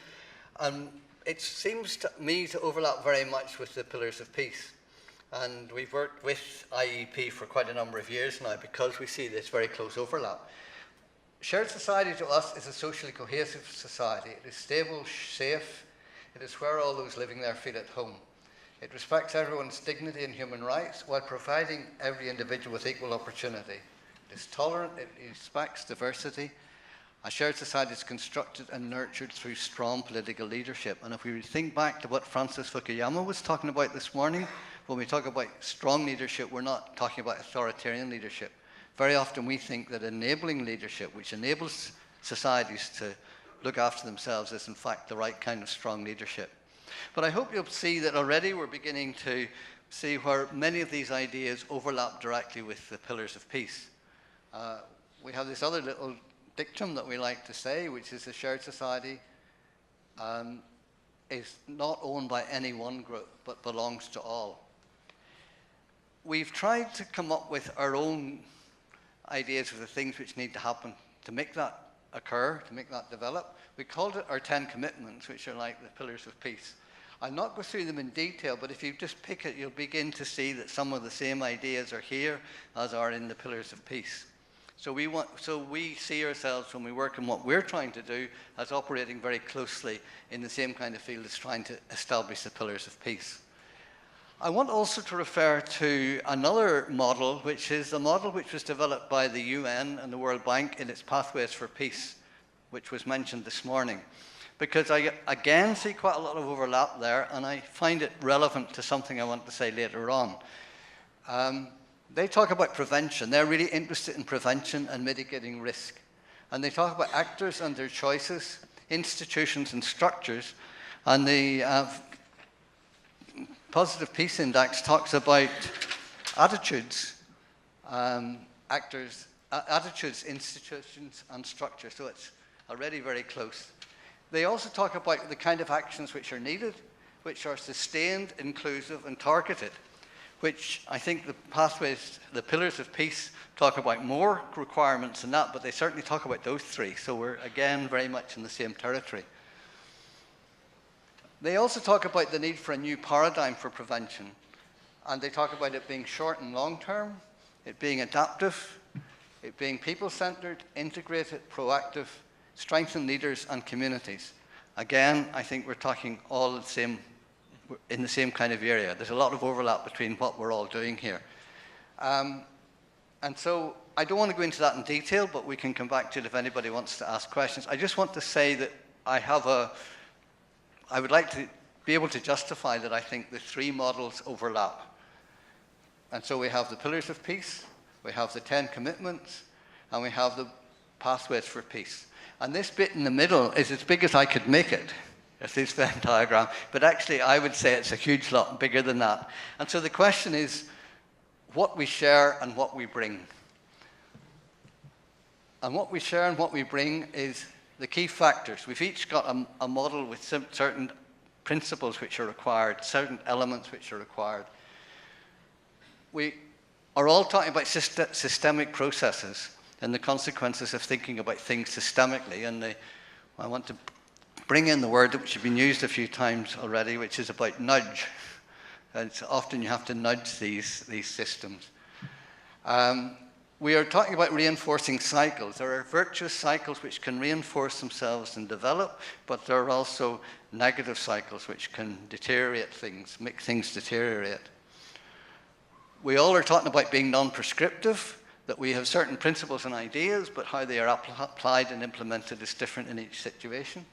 And it seems to me to overlap very much with the pillars of peace. And we've worked with IEP for quite a number of years now because we see this very close overlap. Shared society to us is a socially cohesive society. It is stable, safe. It is where all those living there feel at home. It respects everyone's dignity and human rights while providing every individual with equal opportunity. It is tolerant, it respects diversity. A shared society is constructed and nurtured through strong political leadership. And if we think back to what Francis Fukuyama was talking about this morning, when we talk about strong leadership, we're not talking about authoritarian leadership. Very often we think that enabling leadership, which enables societies to look after themselves, is in fact the right kind of strong leadership. But I hope you'll see that already we're beginning to see where many of these ideas overlap directly with the pillars of peace. We have this other little dictum that we like to say, which is a shared society is not owned by any one group, but belongs to all. We've tried to come up with our own ideas of the things which need to happen to make that occur, to make that develop. We called it our 10 commitments, which are like the pillars of peace. I'll not go through them in detail, but if you just pick it, you'll begin to see that some of the same ideas are here as are in the pillars of peace. So we see ourselves when we work on what we're trying to do as operating very closely in the same kind of field as trying to establish the pillars of peace. I want also to refer to another model, which is a model which was developed by the UN and the World Bank in its Pathways for Peace, which was mentioned this morning. Because I again see quite a lot of overlap there, and I find it relevant to something I want to say later on. They talk about prevention. They're really interested in prevention and mitigating risk. And they talk about actors and their choices, institutions and structures, and the Positive Peace Index talks about attitudes, attitudes, institutions, and structures. So it's already very close. They also talk about the kind of actions which are needed, which are sustained, inclusive, and targeted, which I think the pathways, the pillars of peace, talk about more requirements than that, but they certainly talk about those three. So we're, again, very much in the same territory. They also talk about the need for a new paradigm for prevention. And they talk about it being short and long term, it being adaptive, it being people-centered, integrated, proactive, strengthen leaders and communities. Again, I think we're talking all the same, in the same kind of area. There's a lot of overlap between what we're all doing here. And so I don't want to go into that in detail, but we can come back to it if anybody wants to ask questions. I just want to say that I would like to be able to justify that I think the three models overlap. And so we have the pillars of peace, we have the 10 commitments, and we have the pathways for peace. And this bit in the middle is as big as I could make it, as this Venn diagram, but actually I would say it's a huge lot bigger than that. And so the question is what we share and what we bring. And what we share and what we bring is the key factors. We've each got a model with certain principles which are required, certain elements which are required. We are all talking about systemic processes and the consequences of thinking about things systemically. And I want to bring in the word which has been used a few times already, which is about nudge. And often you have to nudge these systems. We are talking about reinforcing cycles. There are virtuous cycles which can reinforce themselves and develop, but there are also negative cycles which can deteriorate things, make things deteriorate. We all are talking about being non-prescriptive, that we have certain principles and ideas, but how they are applied and implemented is different in each situation.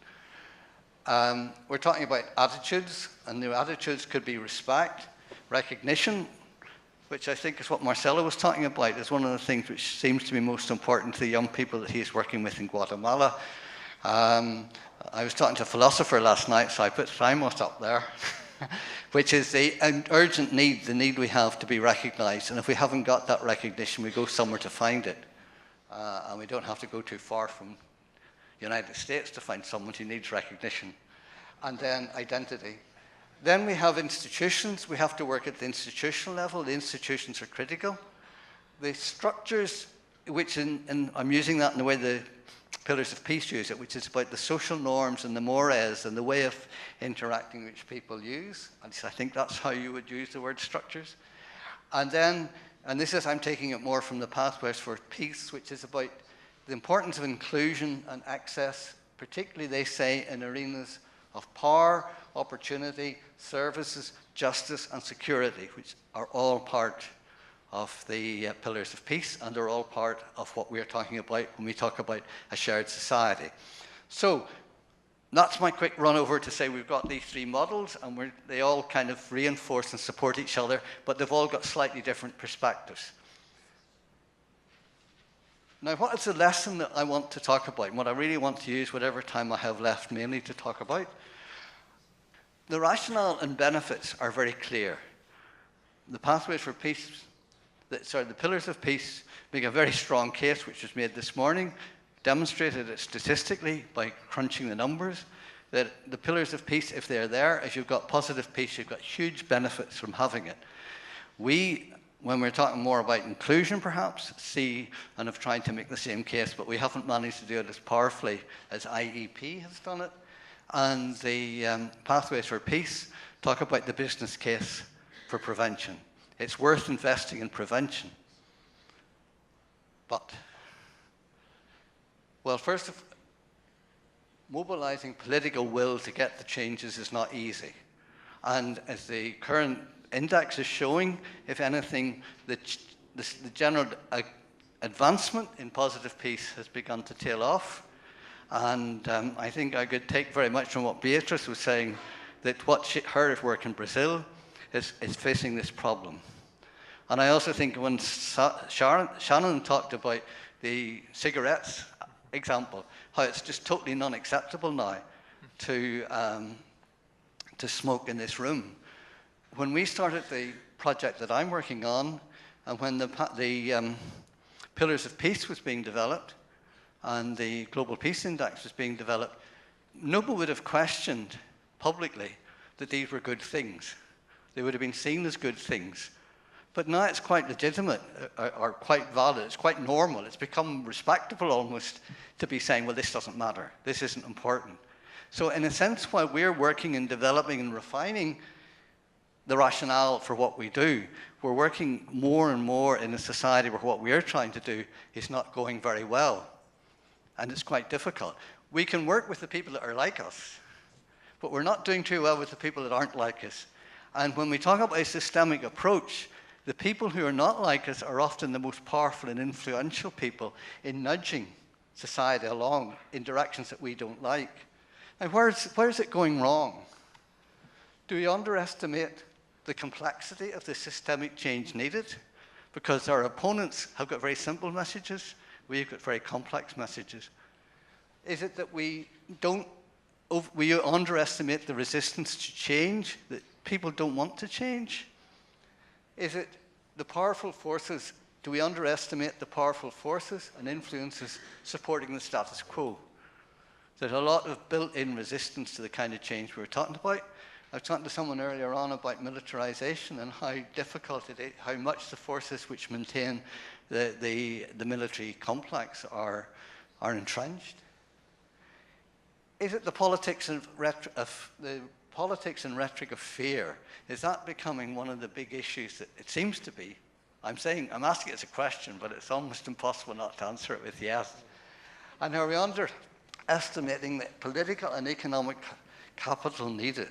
We're talking about attitudes, and the attitudes could be respect, recognition, which I think is what Marcelo was talking about, is one of the things which seems to be most important to the young people that he's working with in Guatemala. I was talking to a philosopher last night, so I put Thymos up there, which is the urgent need, the need we have to be recognized. And if we haven't got that recognition, we go somewhere to find it. And we don't have to go too far from the United States to find someone who needs recognition. And then identity. Then we have institutions. We have to work at the institutional level. The institutions are critical. The structures, which I'm using that in the way the Pillars of Peace use it, which is about the social norms and the mores and the way of interacting which people use. At least I think that's how you would use the word structures. And then, and this is, I'm taking it more from the Pathways for Peace, which is about the importance of inclusion and access, particularly, they say, in arenas of power, opportunity, services, justice, and security, which are all part of the Pillars of Peace, and are all part of what we're talking about when we talk about a shared society. So that's my quick run over to say we've got these three models, and they all kind of reinforce and support each other, but they've all got slightly different perspectives. Now, what is the lesson that I want to talk about, and what I really want to use whatever time I have left mainly to talk about? The rationale and benefits are very clear. The Pathways for Peace, the Pillars of Peace make a very strong case, which was made this morning, demonstrated it statistically by crunching the numbers, that the Pillars of Peace, if they're there, if you've got positive peace, you've got huge benefits from having it. We, when we're talking more about inclusion perhaps, see and have tried to make the same case, but we haven't managed to do it as powerfully as IEP has done it. And the Pathways for Peace talk about the business case for prevention. It's worth investing in prevention. But, well, first, mobilizing political will to get the changes is not easy. And as the current index is showing, if anything, the general advancement in positive peace has begun to tail off. And I think I could take very much from what Beatriz was saying, that her work in Brazil is facing this problem. And I also think when Shannon talked about the cigarettes example, how it's just totally non-acceptable now to smoke in this room. When we started the project that I'm working on, and when the Pillars of Peace was being developed, and the Global Peace Index was being developed, nobody would have questioned publicly that these were good things. They would have been seen as good things. But now it's quite legitimate, or quite valid, it's quite normal. It's become respectable almost to be saying, well, this doesn't matter, this isn't important. So in a sense, while we're working and developing and refining the rationale for what we do, we're working more and more in a society where what we're trying to do is not going very well. And it's quite difficult. We can work with the people that are like us, but we're not doing too well with the people that aren't like us. And when we talk about a systemic approach, the people who are not like us are often the most powerful and influential people in nudging society along in directions that we don't like. And where is it going wrong? Do we underestimate the complexity of the systemic change needed? Because our opponents have got very simple messages, we've got very complex messages. Is it that we underestimate the resistance to change, that people don't want to change? Is it the powerful forces, do we underestimate the powerful forces and influences supporting the status quo? There's a lot of built-in resistance to the kind of change we were talking about. I was talking to someone earlier on about militarization and how difficult it is, how much the forces which maintain the military complex are entrenched. Is it the politics and rhetoric of fear? Is that becoming one of the big issues that it seems to be? I'm asking it as a question, but it's almost impossible not to answer it with yes. And are we underestimating the political and economic capital needed?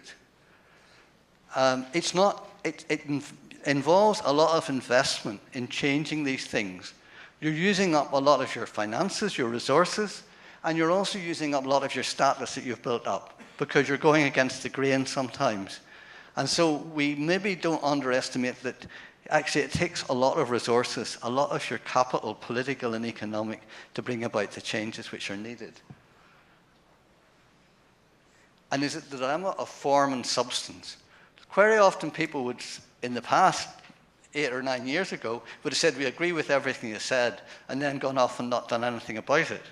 It involves a lot of investment in changing these things. You're using up a lot of your finances, your resources, and you're also using up a lot of your status that you've built up because you're going against the grain sometimes. And so we maybe don't underestimate that actually it takes a lot of resources, a lot of your capital, political and economic, to bring about the changes which are needed. And is it the dilemma of form and substance? Very often people would, in the past, 8 or 9 years ago, would have said, we agree with everything you said, and then gone off and not done anything about it.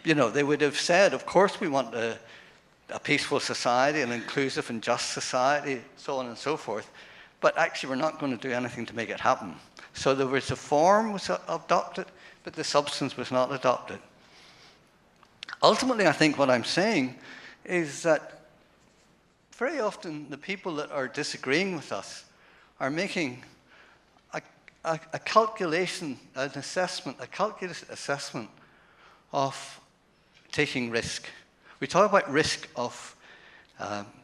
They would have said, of course we want a peaceful society, an inclusive and just society, so on and so forth, but actually we're not going to do anything to make it happen. So there was a form was adopted, but the substance was not adopted. Ultimately, I think what I'm saying is that very often the people that are disagreeing with us are making a calculation, an assessment, a calculated assessment of taking risk. We talk about risk of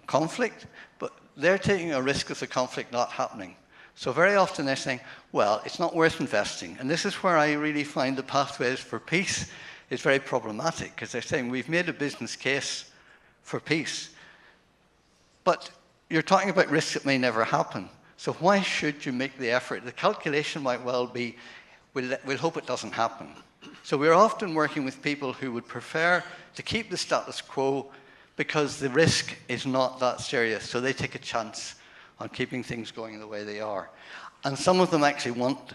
conflict, but they're taking a risk of the conflict not happening. So very often they're saying, well, it's not worth investing. And this is where I really find the pathways for peace is very problematic, because they're saying we've made a business case for peace, but you're talking about risks that may never happen. So why should you make the effort? The calculation might well be, we'll hope it doesn't happen. So we're often working with people who would prefer to keep the status quo because the risk is not that serious. So they take a chance on keeping things going the way they are. And some of them actually want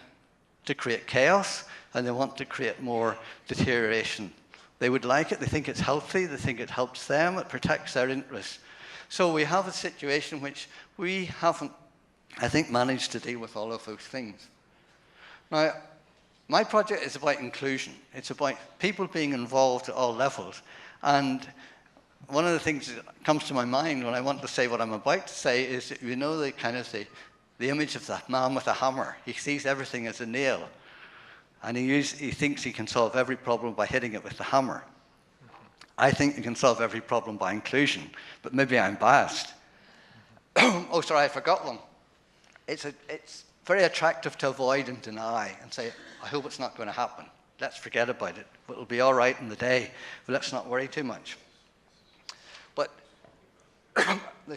to create chaos, and they want to create more deterioration. They would like it, they think it's healthy, they think it helps them, it protects their interests. So we have a situation which we haven't, I think, managed to deal with all of those things. Now, my project is about inclusion. It's about people being involved at all levels. And one of the things that comes to my mind when I want to say what I'm about to say is that, you know, the kind of the image of that man with a hammer. He sees everything as a nail. And he thinks he can solve every problem by hitting it with the hammer. I think you can solve every problem by inclusion, but maybe I'm biased. Oh, sorry, I forgot one. It's very attractive to avoid and deny and say, I hope it's not going to happen. Let's forget about it. It'll be all right in the day, but let's not worry too much. But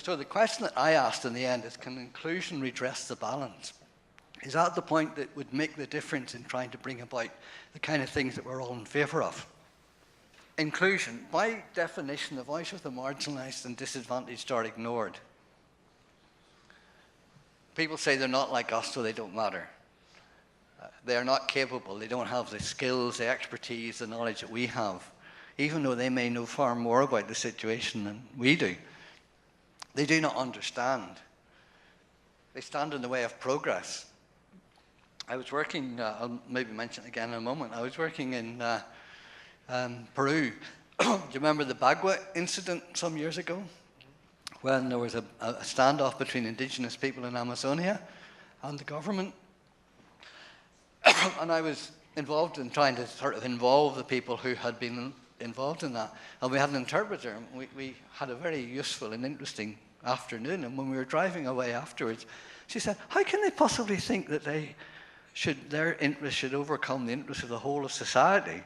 so the question that I asked in the end is, can inclusion redress the balance? Is that the point that would make the difference in trying to bring about the kind of things that we're all in favour of? Inclusion, by definition, the voice of the marginalised and disadvantaged are ignored. People say they're not like us, so they don't matter. They are not capable. They don't have the skills, the expertise, the knowledge that we have, even though they may know far more about the situation than we do. They do not understand. They stand in the way of progress. I was working, I'll maybe mention it again in a moment, I was working in Peru. Do you remember the Bagua incident some years ago? When there was a standoff between indigenous people in Amazonia and the government. And I was involved in trying to sort of involve the people who had been involved in that. And we had an interpreter. And we had a very useful and interesting afternoon. And when we were driving away afterwards, she said, how can they possibly think that their interests should overcome the interests of the whole of society?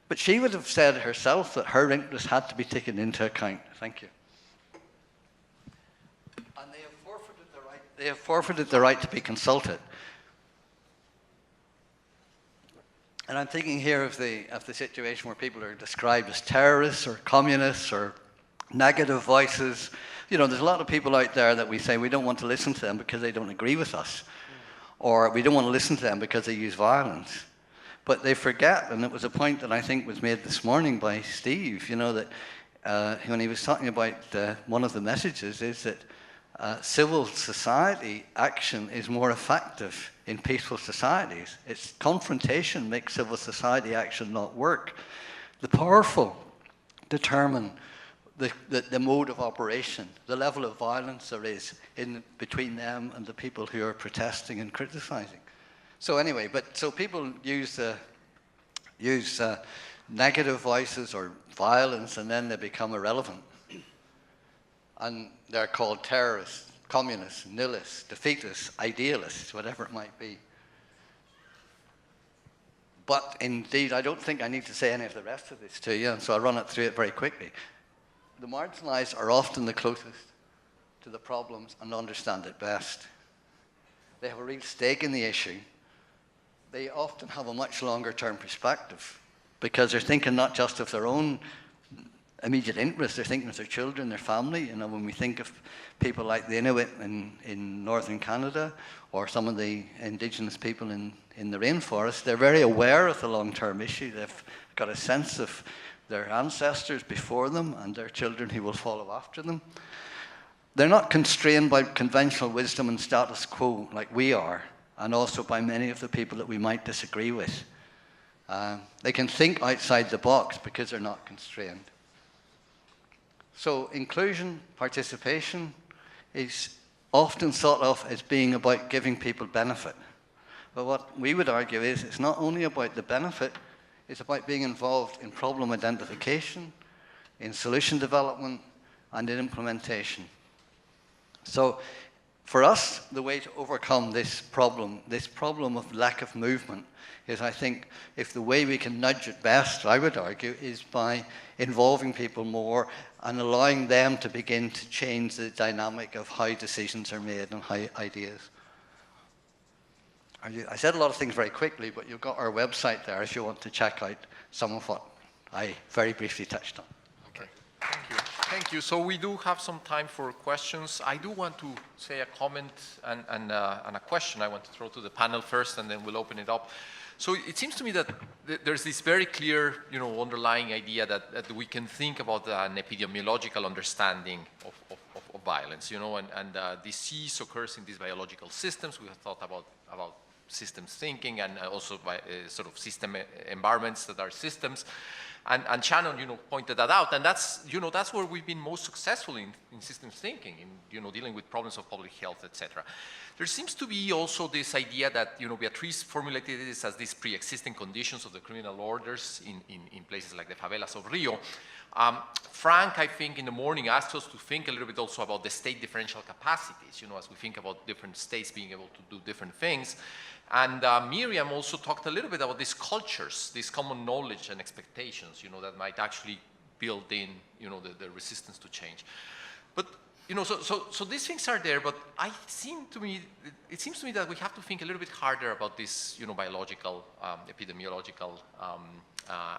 But she would have said herself that her interests had to be taken into account. Thank you. And they have forfeited the right to be consulted. And I'm thinking here of the situation where people are described as terrorists or communists or negative voices. You know, there's a lot of people out there that we say we don't want to listen to them because they don't agree with us. Or we don't want to listen to them because they use violence. But they forget, and it was a point that I think was made this morning by Steve, you know, that when he was talking about one of the messages is that civil society action is more effective in peaceful societies. It's confrontation makes civil society action not work. The powerful determine the mode of operation, the level of violence there is between them and the people who are protesting and criticizing. So anyway, so people use negative voices or violence, and then they become irrelevant. And they're called terrorists, communists, nihilists, defeatists, idealists, whatever it might be. But indeed, I don't think I need to say any of the rest of this to you, and so I'll run it through it very quickly. The marginalized are often the closest to the problems and understand it best. They have a real stake in the issue. They often have a much longer term perspective because they're thinking not just of their own immediate interests, they're thinking of their children, their family. You know, when we think of people like the Inuit in northern Canada or some of the indigenous people in the rainforest, they're very aware of the long-term issue. They've got a sense of their ancestors before them and their children who will follow after them. They're not constrained by conventional wisdom and status quo like we are, and also by many of the people that we might disagree with. They can think outside the box because they're not constrained. So inclusion, participation is often thought of as being about giving people benefit. But what we would argue is it's not only about the benefit, it's about being involved in problem identification, in solution development, and in implementation. So for us, the way to overcome this problem of lack of movement, is I think if the way we can nudge it best, I would argue, is by involving people more and allowing them to begin to change the dynamic of how decisions are made and how ideas. I said a lot of things very quickly, but you've got our website there if you want to check out some of what I very briefly touched on. Okay, thank you. Thank you. So we do have some time for questions. I do want to say a comment and a question I want to throw to the panel first, and then we'll open it up. So it seems to me that there's this very clear, underlying idea that we can think about an epidemiological understanding of violence, and disease occurs in these biological systems. We have thought about systems thinking and also by sort of system environments that are systems. And Shannon, pointed that out, and that's where we've been most successful in systems thinking, in dealing with problems of public health, etc. There seems to be also this idea that Beatriz formulated this as these pre-existing conditions of the criminal orders in places like the favelas of Rio. Frank, I think, in the morning asked us to think a little bit also about the state differential capacities, as we think about different states being able to do different things. And Miriam also talked a little bit about these cultures, this common knowledge and expectations, that might actually build in, the resistance to change. But, so these things are there, but it seems to me that we have to think a little bit harder about this, biological, epidemiological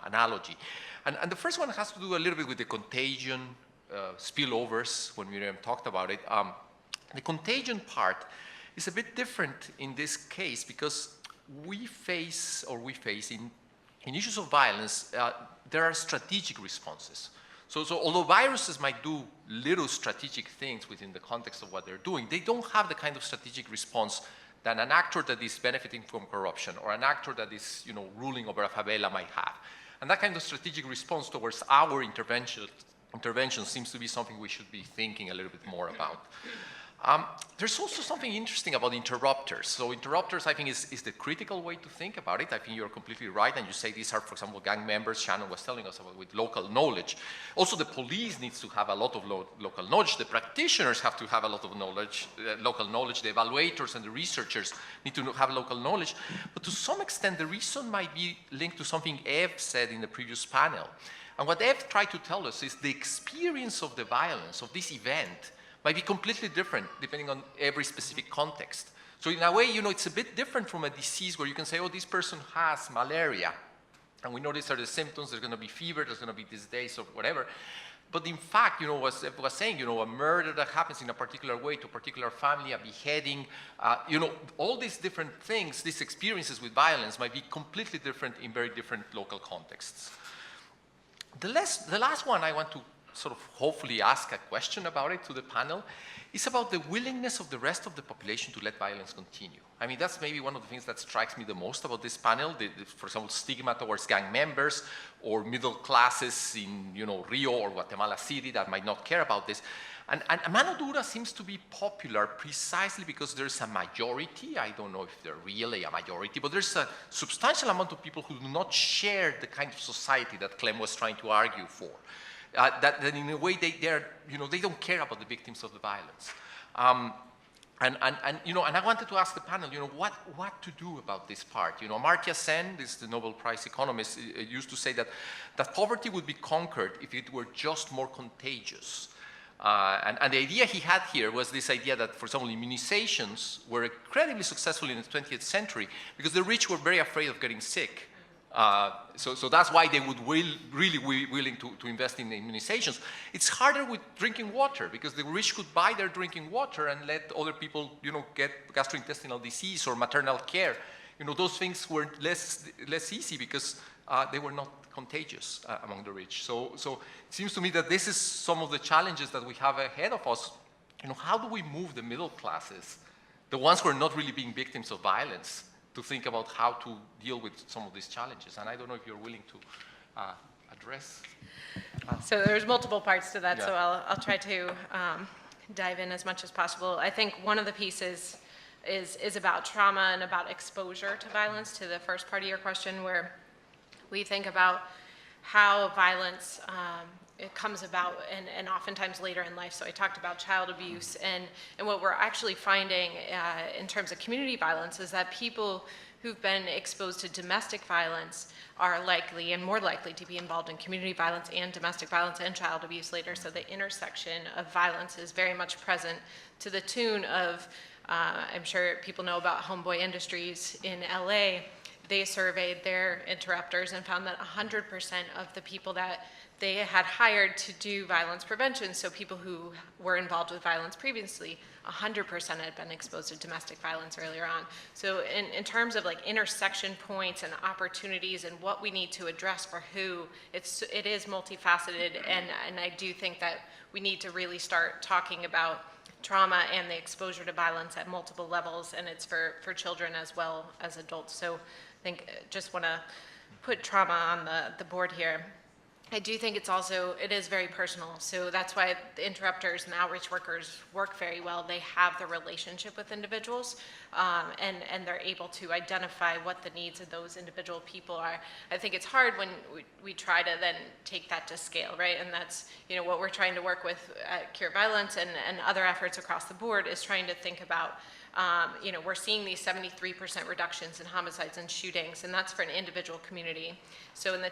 analogy. And the first one has to do a little bit with the contagion, spillovers, when Miriam talked about it. The contagion part is a bit different in this case because we face in issues of violence, there are strategic responses. So although viruses might do little strategic things within the context of what they're doing, they don't have the kind of strategic response that an actor that is benefiting from corruption or an actor that is, ruling over a favela might have. And that kind of strategic response towards our intervention seems to be something we should be thinking a little bit more about. There's also something interesting about interrupters. So interrupters, I think, is the critical way to think about it. I think you're completely right, and you say these are, for example, gang members. Shannon was telling us about with local knowledge. Also, the police needs to have a lot of local knowledge. The practitioners have to have a lot of knowledge, local knowledge. The evaluators and the researchers need to have local knowledge. But to some extent, the reason might be linked to something Eve said in the previous panel. And what Eve tried to tell us is the experience of the violence of this event might be completely different depending on every specific context. So in a way, it's a bit different from a disease where you can say, oh, this person has malaria, and we know these are the symptoms, there's gonna be fever, there's gonna be these days or whatever. But in fact, as Eva was saying, a murder that happens in a particular way to a particular family, a beheading, all these different things, these experiences with violence might be completely different in very different local contexts. The last one I want to sort of hopefully ask a question about it to the panel is about the willingness of the rest of the population to let violence continue. I mean, that's maybe one of the things that strikes me the most about this panel, for example, stigma towards gang members or middle classes in Rio or Guatemala City that might not care about this. And mano dura seems to be popular precisely because there's a majority, I don't know if they're really a majority, but there's a substantial amount of people who do not share the kind of society that Clem was trying to argue for. That in a way they don't care about the victims of the violence. And I wanted to ask the panel, what to do about this part? Amartya Sen, this is the Nobel Prize economist, used to say that poverty would be conquered if it were just more contagious. And the idea he had here was this idea that, for example, immunizations were incredibly successful in the 20th century because the rich were very afraid of getting sick. So that's why they would really be willing to invest in immunizations. It's harder with drinking water because the rich could buy their drinking water and let other people, get gastrointestinal disease or maternal care. Those things were less easy because they were not contagious among the rich. So it seems to me that this is some of the challenges that we have ahead of us. How do we move the middle classes, the ones who are not really being victims of violence, to think about how to deal with some of these challenges. And I don't know if you're willing to address. So there's multiple parts to that, Yeah. so I'll try to dive in as much as possible. I think one of the pieces is about trauma and about exposure to violence, to the first part of your question, where we think about how violence it comes about and oftentimes later in life. So I talked about child abuse, and what we're actually finding in terms of community violence is that people who've been exposed to domestic violence are likely and more likely to be involved in community violence and domestic violence and child abuse later. So the intersection of violence is very much present, to the tune of, I'm sure people know about Homeboy Industries in LA. They surveyed their interrupters and found that 100% of the people that they had hired to do violence prevention, so people who were involved with violence previously, 100% had been exposed to domestic violence earlier on. So in terms of like intersection points and opportunities and what we need to address for who, it is multifaceted, and I do think that we need to really start talking about trauma and the exposure to violence at multiple levels, and it's for children as well as adults. So I think just want to put trauma on the board here. I do think it is very personal. So that's why the interrupters and outreach workers work very well. They have the relationship with individuals, and they're able to identify what the needs of those individual people are. I think it's hard when we try to then take that to scale, right? And that's, what we're trying to work with at Cure Violence and other efforts across the board is trying to think about, we're seeing these 73% reductions in homicides and shootings, and that's for an individual community. So in the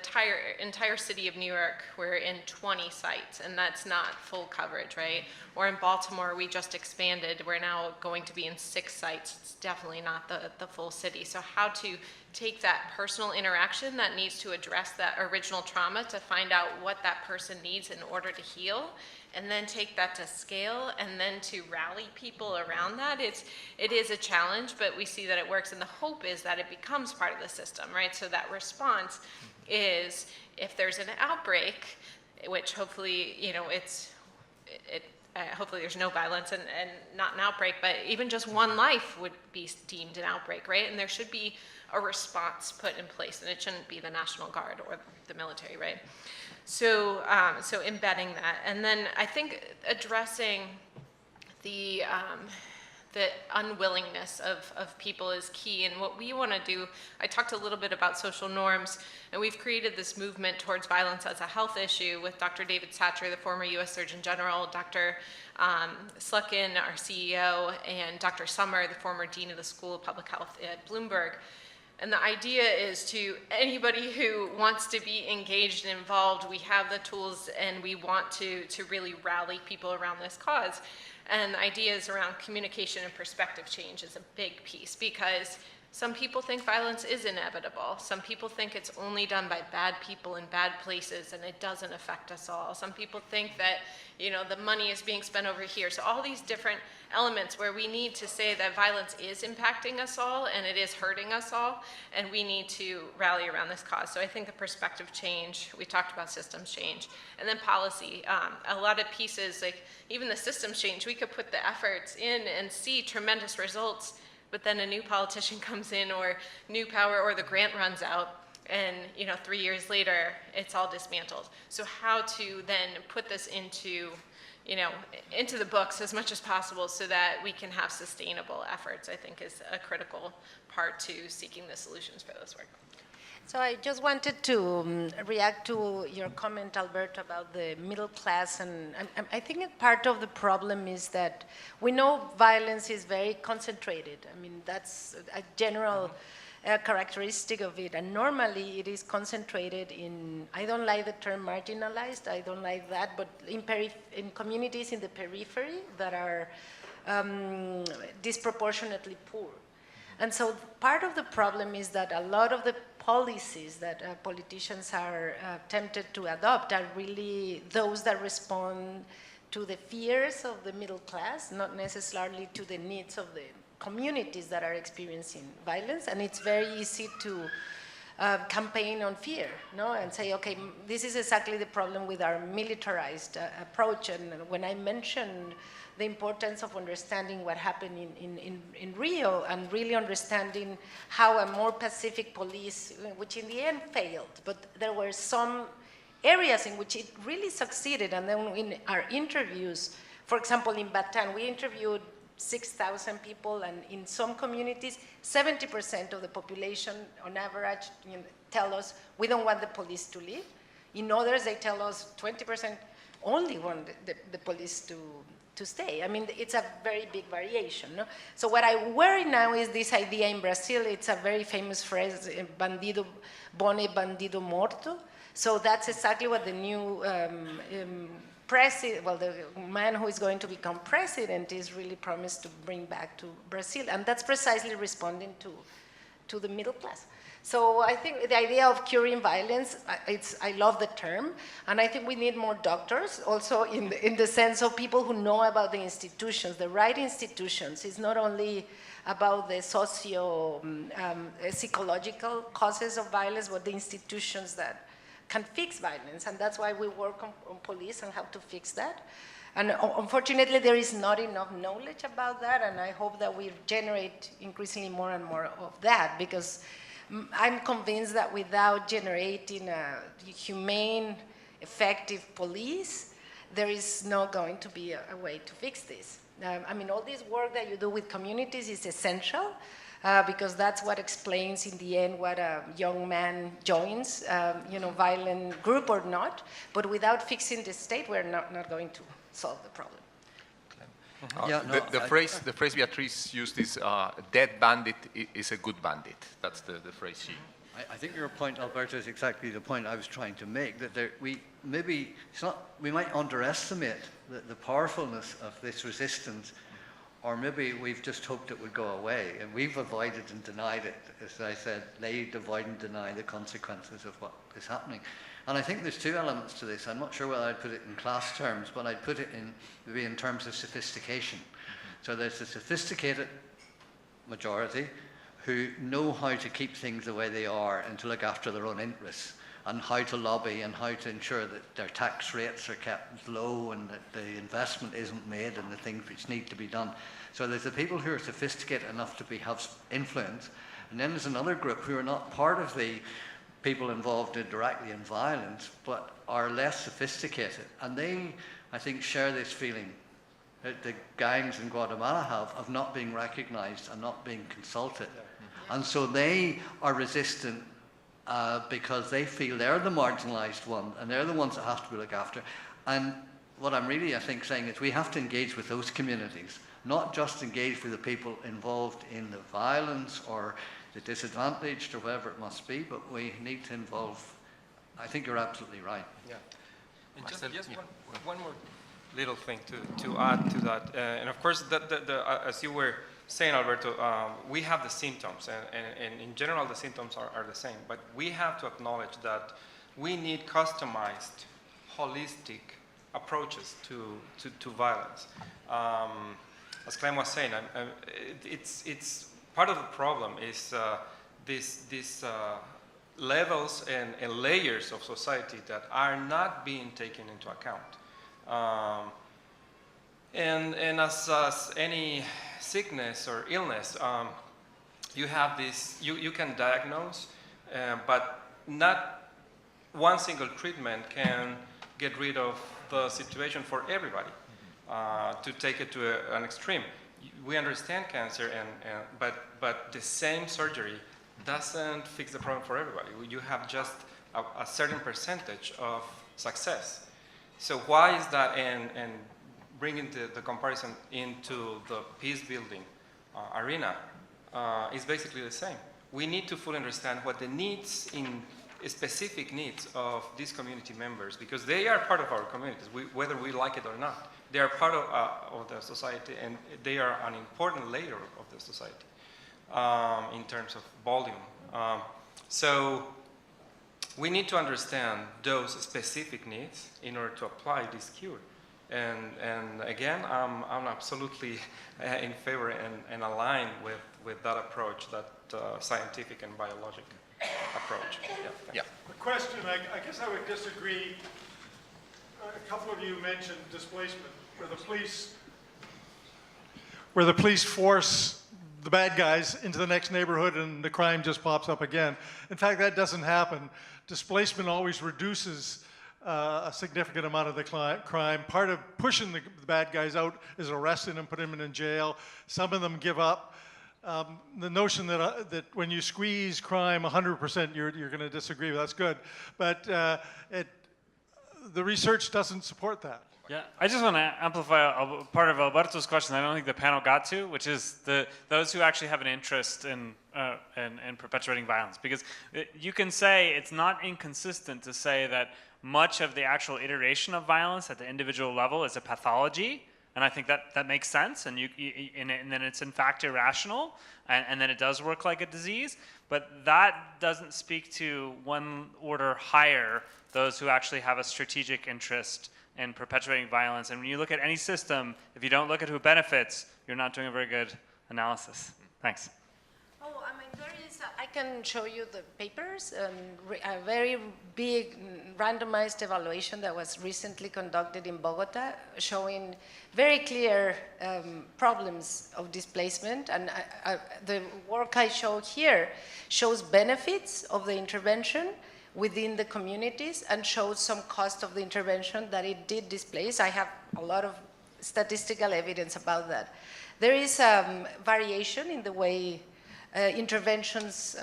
entire city of New York, we're in 20 sites, and that's not full coverage, right? Or in Baltimore, we just expanded. We're now going to be in 6 sites. It's definitely not the full city. So how to take that personal interaction that needs to address that original trauma to find out what that person needs in order to heal, and then take that to scale, and then to rally people around that. It is a challenge, but we see that it works, and the hope is that it becomes part of the system, right? So that response is, if there's an outbreak, which hopefully, hopefully there's no violence and not an outbreak, but even just one life would be deemed an outbreak, right? And there should be a response put in place, and it shouldn't be the National Guard or the military, right? So embedding that, and then I think addressing the unwillingness of people is key. And what we want to do, I talked a little bit about social norms, and we've created this movement towards violence as a health issue with Dr. David Satcher, the former U.S. Surgeon General, Dr. Sluckin, our CEO, and Dr. Summer, the former Dean of the School of Public Health at Bloomberg. And the idea is to anybody who wants to be engaged and involved, we have the tools, and we want to really rally people around this cause. And the ideas around communication and perspective change is a big piece, because some people think violence is inevitable. Some people think it's only done by bad people in bad places and it doesn't affect us all. Some people think that, the money is being spent over here. So all these different elements where we need to say that violence is impacting us all and it is hurting us all, and we need to rally around this cause. So I think the perspective change, we talked about systems change, and then policy. A lot of pieces, like even the systems change, we could put the efforts in and see tremendous results, but then a new politician comes in, or new power, or the grant runs out, and 3 years later, it's all dismantled. So how to then put this into the books as much as possible so that we can have sustainable efforts, I think is a critical part to seeking the solutions for this work. So I just wanted to react to your comment, Alberto, about the middle class. And I think part of the problem is that we know violence is very concentrated. I mean, that's a general characteristic of it. And normally it is concentrated in, I don't like the term marginalized, I don't like that, but in communities in the periphery that are disproportionately poor. And so part of the problem is that a lot of the policies that politicians are tempted to adopt are really those that respond to the fears of the middle class, not necessarily to the needs of the communities that are experiencing violence. And it's very easy to campaign on fear, and say, okay, this is exactly the problem with our militarized approach. And when I mentioned the importance of understanding what happened in Rio and really understanding how a more pacific police, which in the end failed, but there were some areas in which it really succeeded. And then in our interviews, for example, in Bataan, we interviewed 6,000 people, and in some communities, 70% of the population, on average, tell us, we don't want the police to leave. In others, they tell us 20% only want the police to stay. I mean, it's a very big variation. No? So what I worry now is this idea in Brazil. It's a very famous phrase, bandido bone, bandido morto. So that's exactly what the new president, well, the man who is going to become president is really promised to bring back to Brazil. And that's precisely responding to the middle class. So I think the idea of curing violence, I love the term, and I think we need more doctors also in the sense of people who know about the institutions, the right institutions. It's not only about the psychological causes of violence, but the institutions that can fix violence, and that's why we work on police and how to fix that. And unfortunately, there is not enough knowledge about that, and I hope that we generate increasingly more and more of that, because I'm convinced that without generating a humane, effective police, there is not going to be a way to fix this. I mean, all this work that you do with communities is essential, because that's what explains in the end what a young man joins, violent group or not. But without fixing the state, we're not going to solve the problem. The phrase Beatriz used is dead bandit is a good bandit. That's the phrase she. I think your point, Alberto, is exactly the point I was trying to make, that we might underestimate the powerfulness of this resistance, or maybe we've just hoped it would go away, and we've avoided and denied it. As I said, they avoid and deny the consequences of what is happening. And I think there's two elements to this. I'm not sure whether I'd put it in class terms, but I'd put it maybe in terms of sophistication. So there's a sophisticated majority who know how to keep things the way they are and to look after their own interests, and how to lobby and how to ensure that their tax rates are kept low and that the investment isn't made in the things which need to be done. So there's the people who are sophisticated enough to have influence, and then there's another group who are not part of the people involved directly in violence, but are less sophisticated. And they, I think, share this feeling that the gangs in Guatemala have of not being recognized and not being consulted. And so they are resistant because they feel they're the marginalized one and they're the ones that have to be looked after. And what I'm really, I think, saying is we have to engage with those communities, not just engage with the people involved in the violence or the disadvantaged or whatever it must be, but we need to involve, I think you're absolutely right. Yeah. And just one more little thing to add to that. And of course, as you were saying, Alberto, we have the symptoms, and in general, the symptoms are the same. But we have to acknowledge that we need customized, holistic approaches to violence. As Clem was saying, it's part of the problem is these levels and layers of society that are not being taken into account. And as any sickness or illness, you have this, you can diagnose, but not one single treatment can get rid of the situation for everybody. To take it to an extreme, we understand cancer, but the same surgery doesn't fix the problem for everybody. You have just a certain percentage of success. So why is that? And bringing the comparison into the peace building arena is basically the same. We need to fully understand what the needs specific needs of these community members, because they are part of our communities, whether we like it or not. They are part of the society, and they are an important layer of the society in terms of volume. So we need to understand those specific needs in order to apply this cure. And again, I'm absolutely in favor and aligned with that approach, that scientific and biologic approach. Yeah. The question, I guess I would disagree. A couple of you mentioned displacement, where the police where the police force the bad guys into the next neighborhood and the crime just pops up again. In fact, that doesn't happen. Displacement always reduces a significant amount of the crime. Part of pushing the bad guys out is arresting them, putting them in jail. Some of them give up. The notion that when you squeeze crime 100%, you're going to disagree with, that's good. But the research doesn't support that. Yeah, I just want to amplify a part of Alberto's question I don't think the panel got to, which is those who actually have an interest in perpetuating violence. Because you can say it's not inconsistent to say that much of the actual iteration of violence at the individual level is a pathology, and I think that makes sense, and then it's in fact irrational, and then it does work like a disease, but that doesn't speak to one order higher those who actually have a strategic interest in perpetuating violence. And when you look at any system, if you don't look at who benefits, you're not doing a very good analysis. Thanks. Oh, I mean, I can show you the papers, a very big randomized evaluation that was recently conducted in Bogota, showing very clear problems of displacement. And the work I show here shows benefits of the intervention within the communities and shows some cost of the intervention that it did displace. I have a lot of statistical evidence about that. There is variation in the way interventions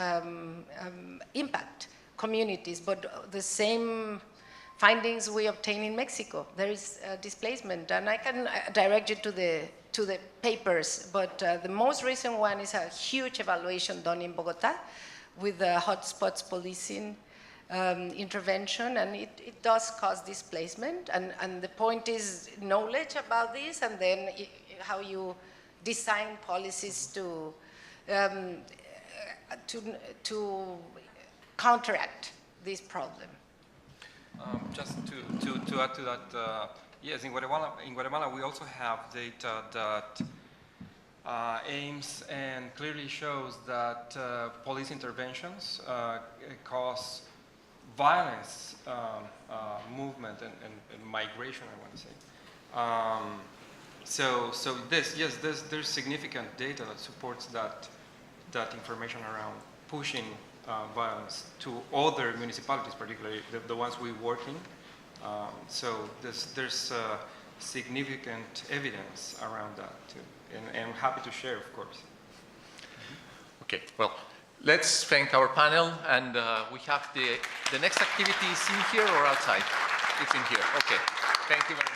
impact communities, but the same findings we obtain in Mexico. There is displacement, and I can direct you to the papers, but the most recent one is a huge evaluation done in Bogota with the hotspots policing intervention, and it does cause displacement, and the point is knowledge about this, and then how you design policies to counteract this problem. Just to add to that, yes, in Guatemala we also have data that aims and clearly shows that police interventions cause violence, movement, and migration, I want to say. There's significant data that supports that information around pushing violence to other municipalities, particularly the ones we work in. There's significant evidence around that too, and I'm happy to share, of course. Okay, well, let's thank our panel, and we have the next activity is in here or outside? It's in here. Okay, thank you very much.